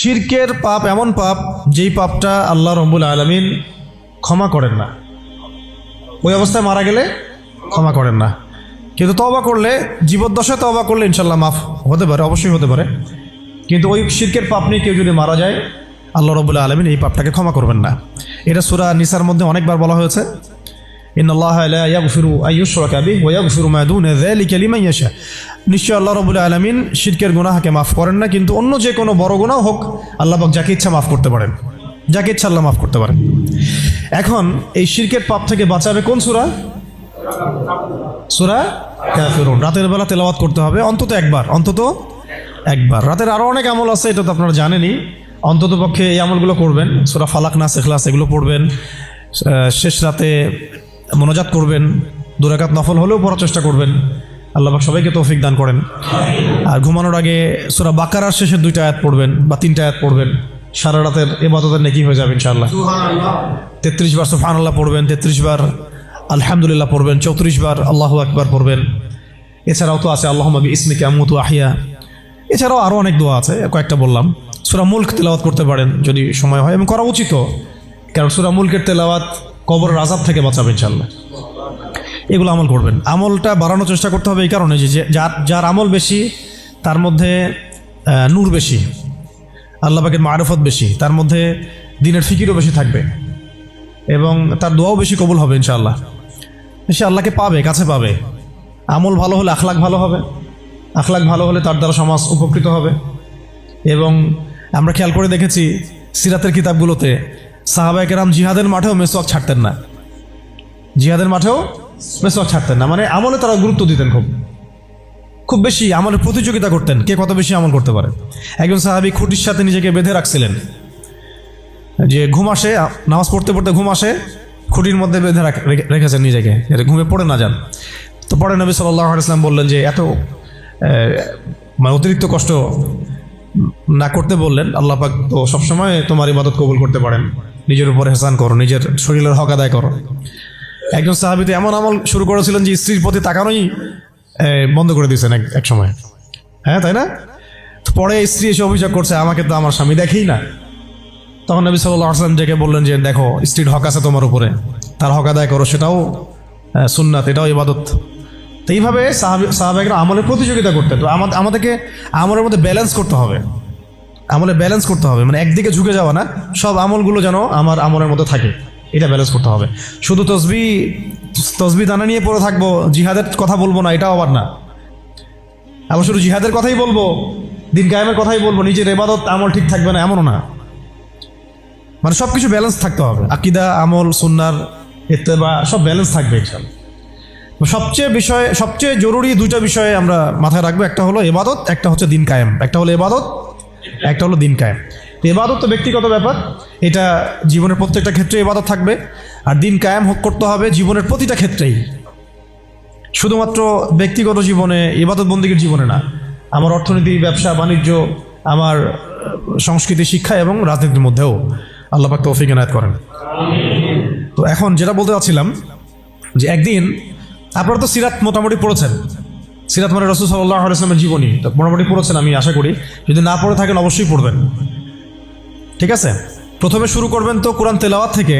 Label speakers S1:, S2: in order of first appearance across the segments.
S1: শিরকের পাপ এমন পাপ যেই পাপটা আল্লাহ রাব্বুল আলামিন ক্ষমা করেন না, ওই অবস্থায় মারা গেলে ক্ষমা করেন না। কিন্তু তওবা করলে, জীবদ্দশায় তওবা করলে ইনশাল্লাহ মাফ হতে পারে, অবশ্যই হতে পারে। কিন্তু ওই শিরকের পাপ নিয়ে কেউ যদি মারা যায়, আল্লাহ রাব্বুল আলামিন এই পাপটাকে ক্ষমা করবেন না। এটা সূরা নিসার মধ্যে অনেকবার বলা হয়েছে, ইন্নাল্লাহা লা ইয়াগফিরু আইয়ুশরাকা বিহি ওয়া ইয়াগফিরু মা দুনা যালিকা লিমান ইয়াশা। নিশ্চয় আল্লাহ রাব্বুল আলামিন শিরকের গুনাহকে মাফ করেন না, কিন্তু অন্য যে কোনো বড় গুনাহ হোক আল্লাহ পাক যাকে ইচ্ছা মাফ করতে পারেন, যাকে ইচ্ছা আল্লাহ মাফ করতে পারেন। এখন এই শিরকের পাপ থেকে বাঁচাবে কোন সূরা? সূরা কাফিরুন। রাতের বেলা তেলাওয়াত করতে হবে অন্তত একবার। রাতের আরও অনেক আমল আছে, এটা তো আপনারা জানেনই। অন্তত পক্ষে এই আমলগুলো করবেন, সূরা ফালাক, নাস, ইখলাস এগুলো পড়বেন। শেষ রাতে মোনাজাত করবেন, 2 রাকাত নফল হলেও পড়ার চেষ্টা করবেন। আল্লাহ পাক সবাইকে তৌফিক দান করেন। আর ঘুমানোর আগে সূরা বাকারার শেষের 2টা আয়াত পড়বেন বা 3টা আয়াত পড়বেন। সারা রাতের ইবাদতের নেকি হয়ে যাবে ইনশাআল্লাহ। 33 বার সুবহানাল্লাহ পড়বেন, 33 বার আলহামদুলিল্লাহ পড়বেন, 34 বার আল্লাহু আকবার পড়বেন। এছাড়াও তো আছে আল্লাহুম্মা বিইসমিকা আমুতু আহইয়া। এছাড়াও আরও অনেক দোয়া আছে, কয়েকটা বললাম। সূরা মুলক তেলাওয়াত করতে পারেন যদি সময় হয়, এবং করা উচিত, কারণ সূরা মুলকের তেলাওয়াত কবরের আযাব থেকে বাঁচাবে ইনশাআল্লাহ। এগুলো আমল করবেন। আমলটা বাড়ানোর চেষ্টা করতে হবে এই কারণে যে যার আমল বেশি তার মধ্যে নূর বেশি, আল্লাহ পাকের মারিফত বেশি, তার মধ্যে দ্বীনের ফিকিরও বেশি থাকবে, এবং তার দোয়াও বেশি কবুল হবে ইনশাআল্লাহ। সে আল্লাহকে পাবে, কাছে পাবে। আমল ভালো হলে আখলাক ভালো হবে, আখলাক ভালো হলে তার দ্বারা সমাজ উপকৃত হবে। এবং আমরা খেয়াল করে দেখেছি সিরাতের কিতাবগুলোতে সাহাবায়ে কেরাম জিহাদের মাঠেও মেসওয়াক ছাড়তেন না, জিহাদের মাঠেও মেসওয়াক ছাড়তেন না। মানে আমলে তারা গুরুত্ব দিতেন, খুব বেশি আমলের প্রতিযোগিতা করতেন, কে কত বেশি আমল করতে পারে। একজন সাহাবী খুঁটির সাথে নিজেকে বেঁধে রাখছিলেন, যে ঘুম আসে, নামাজ পড়তে পড়তে ঘুম আসে, খুঁটির মধ্যে বেঁধে রেখেছেন নিজেকে, যাতে ঘুমে পড়ে না যান। তো পরে নবী সাল্লাল্লাহু আলাইহি ওয়াসাল্লাম বললেন যে এত অতিরিক্ত কষ্ট না করতে বললেন। আল্লাহ পাক তো সবসময় তোমার ইবাদত কবুল করতে পারেন, নিজের উপর এহসান করো, নিজের শরীরের হক আদায় করো। একজন সাহাবী তো এমন আমল শুরু করেছিলেন যে স্ত্রীর প্রতি তাকানোই বন্ধ করে দিয়েছেন এক সময়, হ্যাঁ তাই না? তো পরে স্ত্রী এসে অভিযোগ করছে, আমাকে তো আমার স্বামী দেখেই না। তখন নবী সাল্লাল্লাহু আলাইহি ওয়াসাল্লাম ডেকে বললেন যে দেখো, স্ত্রীর হক আছে তোমার উপরে, তার হক আদায় করো, সেটাও সুন্নাত, এটাও ইবাদত। তো এইভাবে সাহাবায়েরা আমলের প্রতিযোগিতা করতেন। তো আমাদেরকে আমলের মধ্যে ব্যালেন্স করতে হবে, আমলে ব্যালেন্স করতে হবে, মানে একদিকে ঝুঁকে যাওয়া না, সব আমলগুলো যেন আমার আমলের মধ্যে থাকে, এটা ব্যালেন্স করতে হবে। শুধু তসবিহ দানা নিয়ে পড়ে থাকবো, জিহাদের কথা বলবো না, এটাও আবার না। আবার শুধু জিহাদের কথাই বলবো, দিন কায়েমের কথাই বলবো, নিজের ইবাদত আমল ঠিক থাকবে না, এমনও না। মানে সব কিছু ব্যালেন্স থাকতে হবে, আকীদা, আমল, সুন্নাহর ইত্তেবা সব ব্যালেন্স থাকবে ইনশাআল্লাহ। সবচেয়ে জরুরি 2টা বিষয়ে আমরা মাথায় রাখবো, একটা হলো ইবাদত, একটা হচ্ছে দিন কায়েম। একটা হলো ইবাদত, একটা হলো দিন কায়েম। ইবাদত তো ব্যক্তিগত ব্যাপার, এটা জীবনের প্রত্যেকটা ক্ষেত্রে ইবাদত থাকবে। আর দিন কায়েম করতে হবে জীবনের প্রতিটা ক্ষেত্রেই, শুধুমাত্র ব্যক্তিগত জীবনে, ইবাদত বন্দেগীর জীবনে না, আমার অর্থনীতি, ব্যবসা বাণিজ্য, আমার সংস্কৃতি, শিক্ষা এবং রাজনীতির মধ্যেও আল্লাহ পাক তৌফিক এনায়েত করেন। তো এখন যেটা বলতে চাচ্ছিলাম যে একদিন আপনারা তো সিরাত মোটামুটি পড়েছেন, সিরাত মানে রাসূল সাল্লাল্লাহু আলাইহি ওয়াসাল্লামের জীবনী তো মোটামুটি পড়েছেন, আমি আশা করি। যদি না পড়ে থাকেন অবশ্যই পড়বেন, ঠিক আছে? প্রথমে শুরু করবেন তো কোরআন তেলাওয়াত থেকে।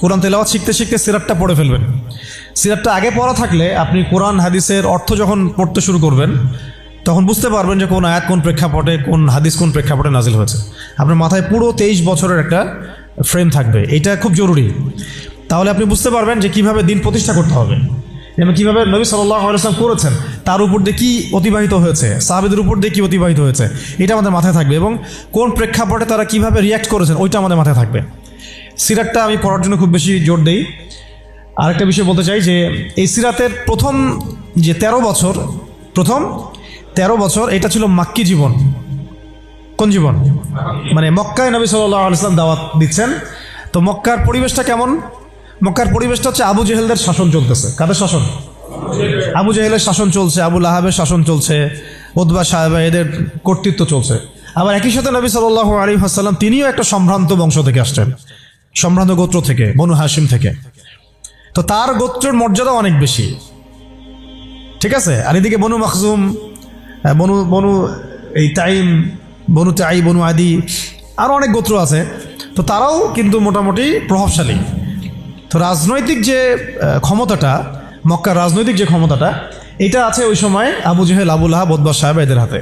S1: কোরআন তেলাওয়াত শিখতে শিখতে সিরাতটা পড়ে ফেলবেন। সিরাতটা আগে পড়া থাকলে আপনি কোরআন হাদিসের অর্থ যখন পড়তে শুরু করবেন তখন বুঝতে পারবেন যে কোন আয়াত কোন প্রেক্ষাপটে, কোন হাদিস কোন প্রেক্ষাপটে নাজিল হয়েছে। আপনার মাথায় পুরো 23 বছরের একটা ফ্রেম থাকবে, এটা খুব জরুরি। তাহলে আপনি বুঝতে পারবেন যে কিভাবে দিন প্রতিষ্ঠা করতে হবে, এবং কীভাবে নবী সাল্লাল্লাহু আলাইহি ওয়াসাল্লাম করেছেন, তার উপর দিয়ে কী অতিবাহিত হয়েছে, সাহাবীদের উপর দিয়ে কী অতিবাহিত হয়েছে, এটা আমাদের মাথায় থাকবে। এবং কোন প্রেক্ষাপটে তারা কীভাবে রিয়্যাক্ট করেছেন ওইটা আমাদের মাথায় থাকবে। সিরাতটা আমি পড়ার জন্য খুব বেশি জোর দেই। আরেকটা বিষয় বলতে চাই যে এই সিরাতের প্রথম যে 13 বছর এটা ছিল মাক্কি জীবন। কোন জীবন? মানে মক্কায় নবী সাল্লাল্লাহু আলাইহি ওয়াসাল্লাম দাওয়াত দিচ্ছেন। তো মক্কার পরিবেশটা কেমন? মক্কার পরিবেশটা হচ্ছে আবু জেহেলদের শাসন চলতেছে। কাদের শাসন? আবু জেহেলের শাসন চলছে, আবু লাহাবের শাসন চলছে, উতবা সাহেবা এদের কর্তৃত্ব চলছে। আবার একই সাথে নবী সাল্লাল্লাহু আলাইহি ওয়াসাল্লাম তিনিও একটা সম্ভ্রান্ত বংশ থেকে আসছেন, সম্ভ্রান্ত গোত্র থেকে, বনু হাশিম থেকে। তো তার গোত্রের মর্যাদা অনেক বেশি, ঠিক আছে? আর এদিকে বনু মাখজুম, বনু তাইম, বনু আদি, আরও অনেক গোত্র আছে, তো তারাও কিন্তু মোটামুটি প্রভাবশালী। তো রাজনৈতিক যে ক্ষমতাটা, মক্কার রাজনৈতিক যে ক্ষমতাটা, এটা আছে ওই সময় Abu Jahl, Abu Lahab, Utba সাহেব এদের হাতে।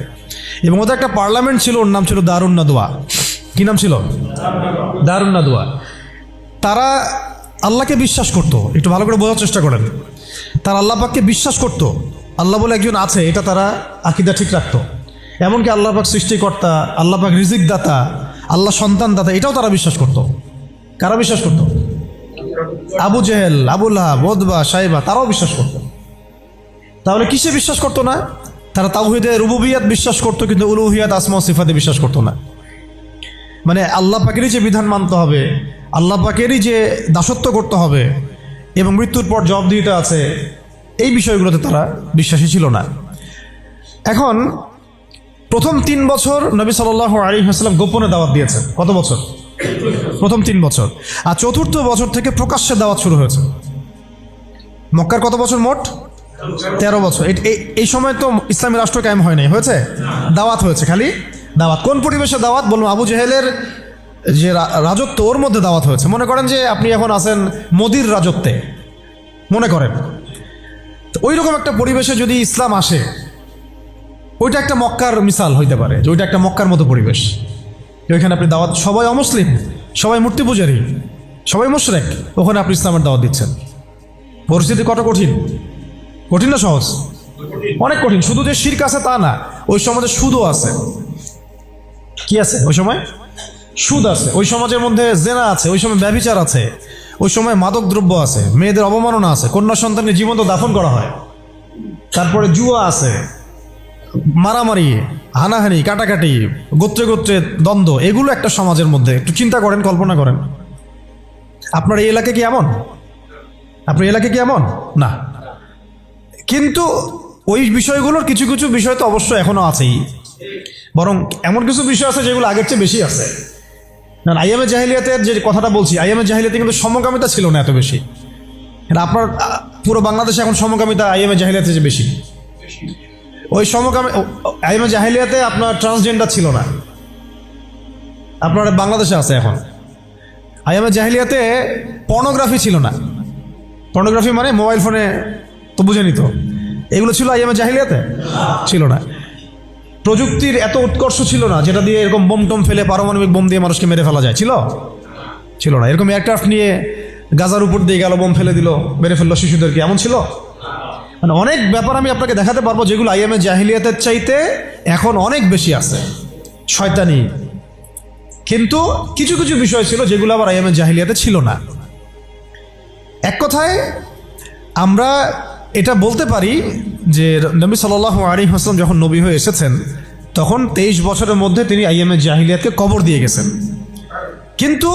S1: এবং ওদের একটা পার্লামেন্ট ছিল, ওর নাম ছিল দারুন নাদওয়া। কি নাম ছিল? দারুন নাদওয়া। তারা আল্লাহকে বিশ্বাস করত, একটু ভালো করে বোঝার চেষ্টা করেন। তারা আল্লাহ পাককে বিশ্বাস করত, আল্লাহ বলে একজন আছে, এটা তারা আকীদা ঠিক রাখতো। এমনকি আল্লাহ পাক সৃষ্টিকর্তা, আল্লাহ পাক রিজিক দাতা, আল্লাহ সন্তান দাতা, এটাও তারা বিশ্বাস করত। কারা বিশ্বাস করত? Abu Jahl, Abu Lahab, Utba, Saiba, তারাও বিশ্বাস করত। তাহলে কিসে বিশ্বাস করতো না? তারা তাওহীদে রুবুবিয়াত বিশ্বাস করতো, কিন্তু উলুহিয়াত, আসমা ও সিফাতে বিশ্বাস করতো না। মানে আল্লাহ পাকেরই যে বিধান মানতে হবে, আল্লাহ পাকেরই যে দাসত্ব করতে হবে এবং মৃত্যুর পর জবাবদিহিতা আছে, এই বিষয়গুলোতে তারা বিশ্বাসী ছিল না। এখন প্রথম 3 বছর নবী সাল্লাল্লাহু আলাইহি ওয়াসাল্লাম গোপনে দাওয়াত দিয়েছেন। কত বছর? প্রথম 3 বছর। আর চতুর্থ বছর থেকে প্রকাশ্যে দাওয়াত শুরু হয়েছে। মক্কার কত বছর মোট? 13 বছর। এই সময় তো ইসলামী রাষ্ট্র কায়েম হয় নাই, হয়েছে? দাওয়াত হয়েছে, খালি দাওয়াত। কোন পরিবেশে দাওয়াত বলুন? আবু জেহেলের যে রাজত্ব, ওর মধ্যে দাওয়াত হয়েছে। মনে করেন যে আপনি এখন আছেন মোদির রাজত্বে, মনে করেন ওই রকম একটা পরিবেশে যদি ইসলাম আসে, ওইটা একটা মক্কার মিসাল হইতে পারে, যে ওইটা একটা মক্কার মতো পরিবেশ। ওইখানে আপনি দাওয়াত, সবাই অমুসলিম, সবাই মূর্তি পূজারী, সবাই মুশরিক, ওখানে আপনি ইসলামের দাওয়াত দিচ্ছেন। পরিস্থিতি কত কঠিন! কঠিন না সহজ? অনেক কঠিন। শুধু যে শিরক আছে তা না, ওই সমাজে সুদও আছে। কি আছে ওই সময়? সুদ আছে। ওই সমাজের মধ্যে জেনা আছে, ওই সময় ব্যভিচার আছে, ওই সময় মাদক দ্রব্য আছে, মেয়েদের অবমাননা আছে, কন্যা সন্তানকে জীবন্ত দাফন করা হয়, তারপরে জুয়া আছে, মারামারি, হানাহানি, কাটাকাটি, গোত্রে গোত্রে দ্বন্দ্ব, এগুলো একটা সমাজের মধ্যে। একটু চিন্তা করেন, কল্পনা করেন। আপনার এই এলাকা কি এমন? আপনার এলাকা কি এমন? না। কিন্তু ওই বিষয়গুলোর কিছু কিছু বিষয় তো অবশ্যই এখনো আছেই, বরং এমন কিছু বিষয় আছে যেগুলো আগের চেয়ে বেশি আছে। না, আইয়ামে জাহিলিয়াতের যে কথাটা বলছি, আইয়ামে জাহিলিয়াতে কিন্তু সমকামিতা ছিল না এত বেশি। আপনার পুরো বাংলাদেশে এখন সমকামিতা আইয়ামে জাহিলিয়াতে যে বেশি। ওই আইয়ামে জাহিলিয়াতে আপনার ট্রান্সজেন্ডার ছিল না, আপনার বাংলাদেশে আছে এখন। আইয়ামে জাহিলিয়াতে পর্নোগ্রাফি ছিল না। পর্নোগ্রাফি মানে মোবাইল ফোনে, তো বুঝে নিত, এগুলো ছিল আইয়ামে জাহিলিয়াতে? ছিল না। প্রযুক্তির এত উৎকর্ষ ছিল না যেটা দিয়ে এরকম বোম টোম ফেলে, পারমাণবিক বোম দিয়ে মানুষকে মেরে ফেলা যায়, ছিল না। এরকম এয়ারক্রাফট নিয়ে গাজার উপর দিয়ে গেল, বোম ফেলে দিল, মেরে ফেললো শিশুদেরকে, এমন ছিল? মানে অনেক ব্যাপার আমি আপনাকে দেখাতে পারবো যেগুলো আইয়ামে জাহিলিয়াতের চাইতে এখন অনেক বেশি আছে, শয়তানি। কিন্তু কিছু কিছু বিষয় ছিল যেগুলো আবার আইয়ামে জাহিলিয়াতে ছিল না। এক কথায় আমরা এটা বলতে পারি যে নবী সাল্লাল্লাহু আলাইহি ওয়াসাল্লাম যখন নবী হয়ে এসেছেন, তখন 23 বছরের মধ্যে তিনি আইয়ামে জাহিলিয়াতকে কবর দিয়ে গেছেন। কিন্তু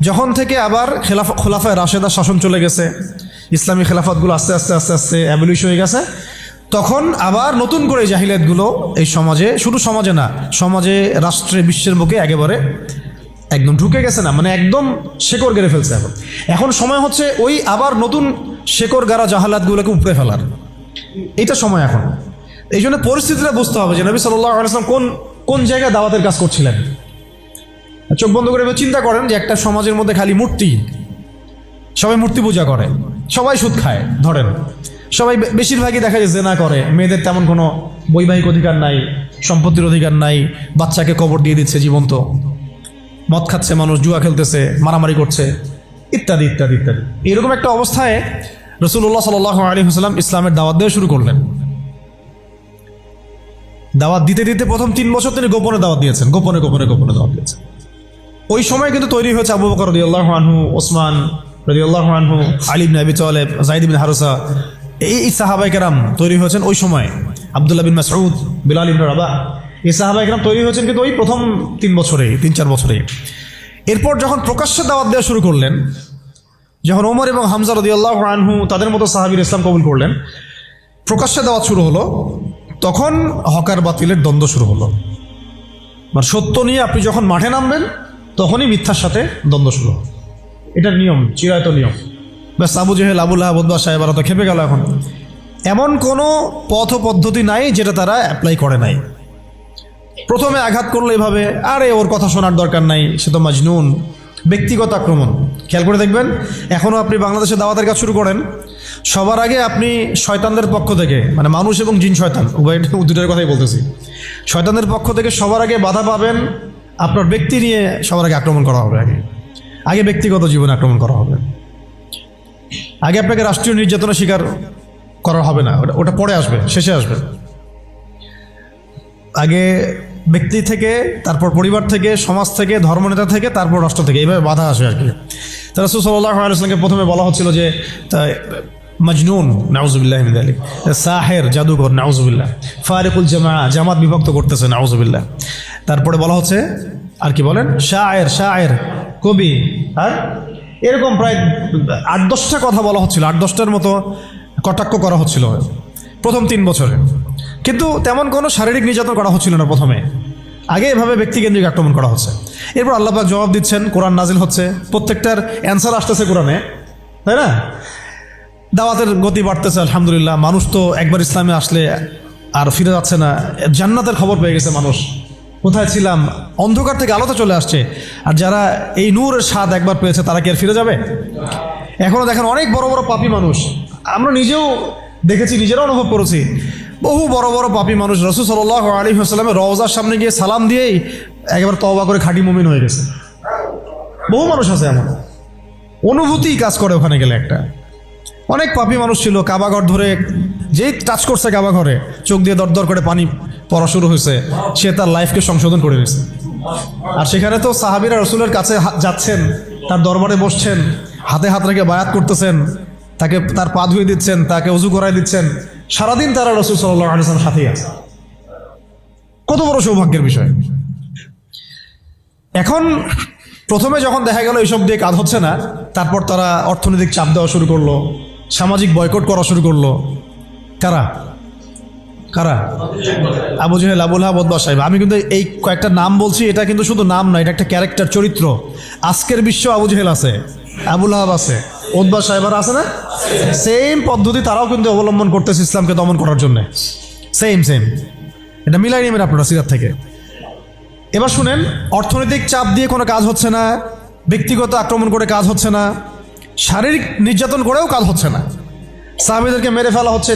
S1: যখন থেকে আবার খোলাফায়ে রাশেদা শাসন চলে গেছে, ইসলামী খেলাফতগুলো আস্তে আস্তে আস্তে আস্তে অ্যাবলিশ হয়ে গেছে, তখন আবার নতুন করে জাহিলিয়াতগুলো এই সমাজে, শুধু সমাজে না, সমাজে, রাষ্ট্রে, বিশ্বের বুকে একেবারে একদম ঢুকে গেছে, না মানে একদম শেকড় গেড়ে ফেলছে। এখন সময় হচ্ছে ওই আবার নতুন শেকড় গাড়া জাহালাতগুলোকে উপড়ে ফেলার, এটা সময় এখন। এই জন্য পরিস্থিতিটা বুঝতে হবে যে নবী সাল্লাল্লাহু আলাইহি ওয়াসাল্লাম কোন জায়গায় দাওয়াতের কাজ করছিলেন। চোখ বন্ধ করে চিন্তা করেন যে একটা সমাজের মধ্যে খালি মূর্তি, সবাই মূর্তি পূজা করে, সবাই সুদ খায়, ধরেন সবাই, বেশিরভাগই দেখা যায় জেনা করে, মেয়েদের তেমন কোনো বৈবাহিক অধিকার নাই, সম্পত্তির অধিকার নাই, বাচ্চাকে কবর দিয়ে দিচ্ছে জীবন্ত, মদ খাচ্ছে মানুষ, জুয়া খেলতেছে, মারামারি করছে, ইত্যাদি ইত্যাদি ইত্যাদি। এরকম একটা অবস্থায় রাসূলুল্লাহ সাল্লাল্লাহু আলাইহি ওয়াসাল্লাম ইসলামের দাওয়াত দেওয়া শুরু করলেন। দাওয়াত দিতে দিতে প্রথম 3 বছর তিনি গোপনে দাওয়াত দিয়েছেন, গোপনে গোপনে গোপনে দাওয়াত দিয়েছেন। ওই সময় কিন্তু তৈরি হয়েছে আবু বকর রাদিয়াল্লাহু আনহু, ওসমান রাদিয়াল্লাহু আনহু, আলী ইবনে আবি তালেব, যায়েদ ইবনে হারসা, এই সাহাবায়ে কেরাম তৈরি হয়েছেন ওই সময়। আব্দুল্লাহ বিন মাসউদ, বিলাল ইবনে রাবাহ, এই সাহাবায়ে কেরাম তৈরি হয়েছেন কিন্তু ওই প্রথম 3-4 বছরে। এরপর যখন প্রকাশ্যে দাওয়াত দেওয়া শুরু করলেন, যখন ওমর এবং হামজা রাদিয়াল্লাহু আনহু তাদের মতো সাহাবীর ইসলাম কবুল করলেন, প্রকাশ্যে দাওয়াত শুরু হলো, তখন হকার বাতিলের দ্বন্দ্ব শুরু হলো। মানে সত্য নিয়ে আপনি যখন মাঠে নামবেন, তখনই মিথ্যার সাথে দ্বন্দ্ব শুরু হবে। এটার নিয়ম, চিরায়ত নিয়ম। ব্যাস Abu Jahl, Abu Lahab, Utba সাহেবরা তো খেপে গেল। এখন এমন কোনো পথ ও পদ্ধতি নাই যেটা তারা অ্যাপ্লাই করে নাই। প্রথমে আঘাত করলো এভাবে, আরে ওর কথা শোনার দরকার নাই, সে তো মাজনুন। ব্যক্তিগত আক্রমণ খেয়াল করে দেখবেন, এখনও আপনি বাংলাদেশে দাওয়াতের কাজ শুরু করেন, সবার আগে আপনি শয়তানদের পক্ষ থেকে, মানে মানুষ এবং জিন শয়তান উভয় দুটোর কথাই বলতেছি, শয়তানদের পক্ষ থেকে সবার আগে বাধা পাবেন, আপনার ব্যক্তি নিয়ে সবার আগে আক্রমণ করা হবে। আগে ব্যক্তিগত জীবনে আক্রমণ করা হবে। আগে আপনাকে রাষ্ট্রীয় নির্যাতনের শিকার করা হবে না, ওটা পরে আসবে, শেষে আসবে। আগে ব্যক্তি থেকে, তারপর পরিবার থেকে, সমাজ থেকে, ধর্মনেতা থেকে, তারপর রাষ্ট্র থেকে, এইভাবে বাধা আসে আর কি। তা রাসূল সাল্লাল্লাহু আলাইহি ওয়াসাল্লামকে প্রথমে বলা হচ্ছিল যে মাজনুন, নাউজুবিল্লাহ মিন যালিক, সাহের, জাদুঘর, নাউজুবিল্লাহ, ফারিকুল জামাত বিভক্ত করতেছে, নাউজুবিল্লাহ। তারপরে বলা হচ্ছে আর কি বলেন, শায়ের, কবি, আর এরকম প্রায় 8-10টা কথা বলা হচ্ছিল, 8-10টার মতো কটাক্ষ করা হচ্ছিল প্রথম 3 বছরে। কিন্তু তেমন কোনো শারীরিক নির্যাতন করা হচ্ছিল না প্রথমে, আগে এভাবে ব্যক্তিকেন্দ্রিক আক্রমণ করা হচ্ছে। এরপর আল্লাহ পাক জবাব দিচ্ছেন, কোরআন নাজিল হচ্ছে, প্রত্যেকটার অ্যান্সার আসতেছে কোরআনে, তাই না? দাওয়াতের গতি বাড়তেছে আলহামদুলিল্লাহ। মানুষ তো একবার ইসলামে আসলে আর ফিরে যাচ্ছে না, জান্নাতের খবর পেয়ে গেছে মানুষ। কোথায় ছিলাম, অন্ধকার থেকে আলোতে চলে আসছে। আর যারা এই নূরের স্বাদ একবার পেয়েছে তারা কি আর ফিরে যাবে? এখনও দেখেন অনেক বড় বড় পাপী মানুষ, আমরা নিজেও দেখেছি, নিজেরা অনুভব করেছি, বহু বড় বড় পাপী মানুষ রাসূল সাল্লাল্লাহু আলাইহি ওয়াসাল্লামের রওজার সামনে গিয়ে সালাম দিয়েই একেবারে তওবা করে খাঁটি মুমিন হয়ে গেছে। বহু মানুষ আছে এমন, অনুভূতি কাজ করে ওখানে গেলে। একটা অনেক পাপী মানুষ ছিল, কাবাঘর ধরে যেই টাচ করছে কাবাঘরে, চোখ দিয়ে দরদর করে পানি পড়া শুরু হয়েছে, সে তার লাইফকে সংশোধন করে নিয়েছে। আর সেখানে তো সাহাবীরা রাসূলের কাছে যাচ্ছেন, তার দরবারে বসছেন, হাতে হাত রেখে বায়াত করতেছেন, তাকে তার পা ধুয়ে দিচ্ছেন, তাকে ওযু করাই দিচ্ছেন, সারাদিন তারা রাসূল সাল্লাল্লাহু আলাইহি ওয়াসাল্লামের সাথেই আছে। কত বড় সৌভাগ্যের বিষয়। এখন প্রথমে যখন দেখা গেল এইসব দিয়ে কাজ হচ্ছে না, তারপর তারা অর্থনৈতিক চাপ দেওয়া শুরু করলো, সামাজিক বয়কট করা শুরু করলো। কারা? Abu Jahl, Abu Lahab, Utba, Saiba. আমি কিন্তু এই কয়েকটা নাম বলছি, এটা কিন্তু শুধু নাম না, এটা একটা ক্যারেক্টার, চরিত্র। আজকের বিশ্ব আবু জেহেল আছে, আবু লাহাব আছে, উতবা, সাইবারা আছে না? সেম পদ্ধতি তারাও কিন্তু অবলম্বন করতেছে ইসলামকে দমন করার জন্য। সেম এটা মিলাই নেবেন আপনারা সিরাত থেকে। এবার শুনেন, অর্থনৈতিক চাপ দিয়ে কোনো কাজ হচ্ছে না, ব্যক্তিগত আক্রমণ করে কাজ হচ্ছে না, শারীরিক নির্যাতন করেও কাজ হচ্ছে না। সাহাবীদেরকে মেরে ফেলা হচ্ছে,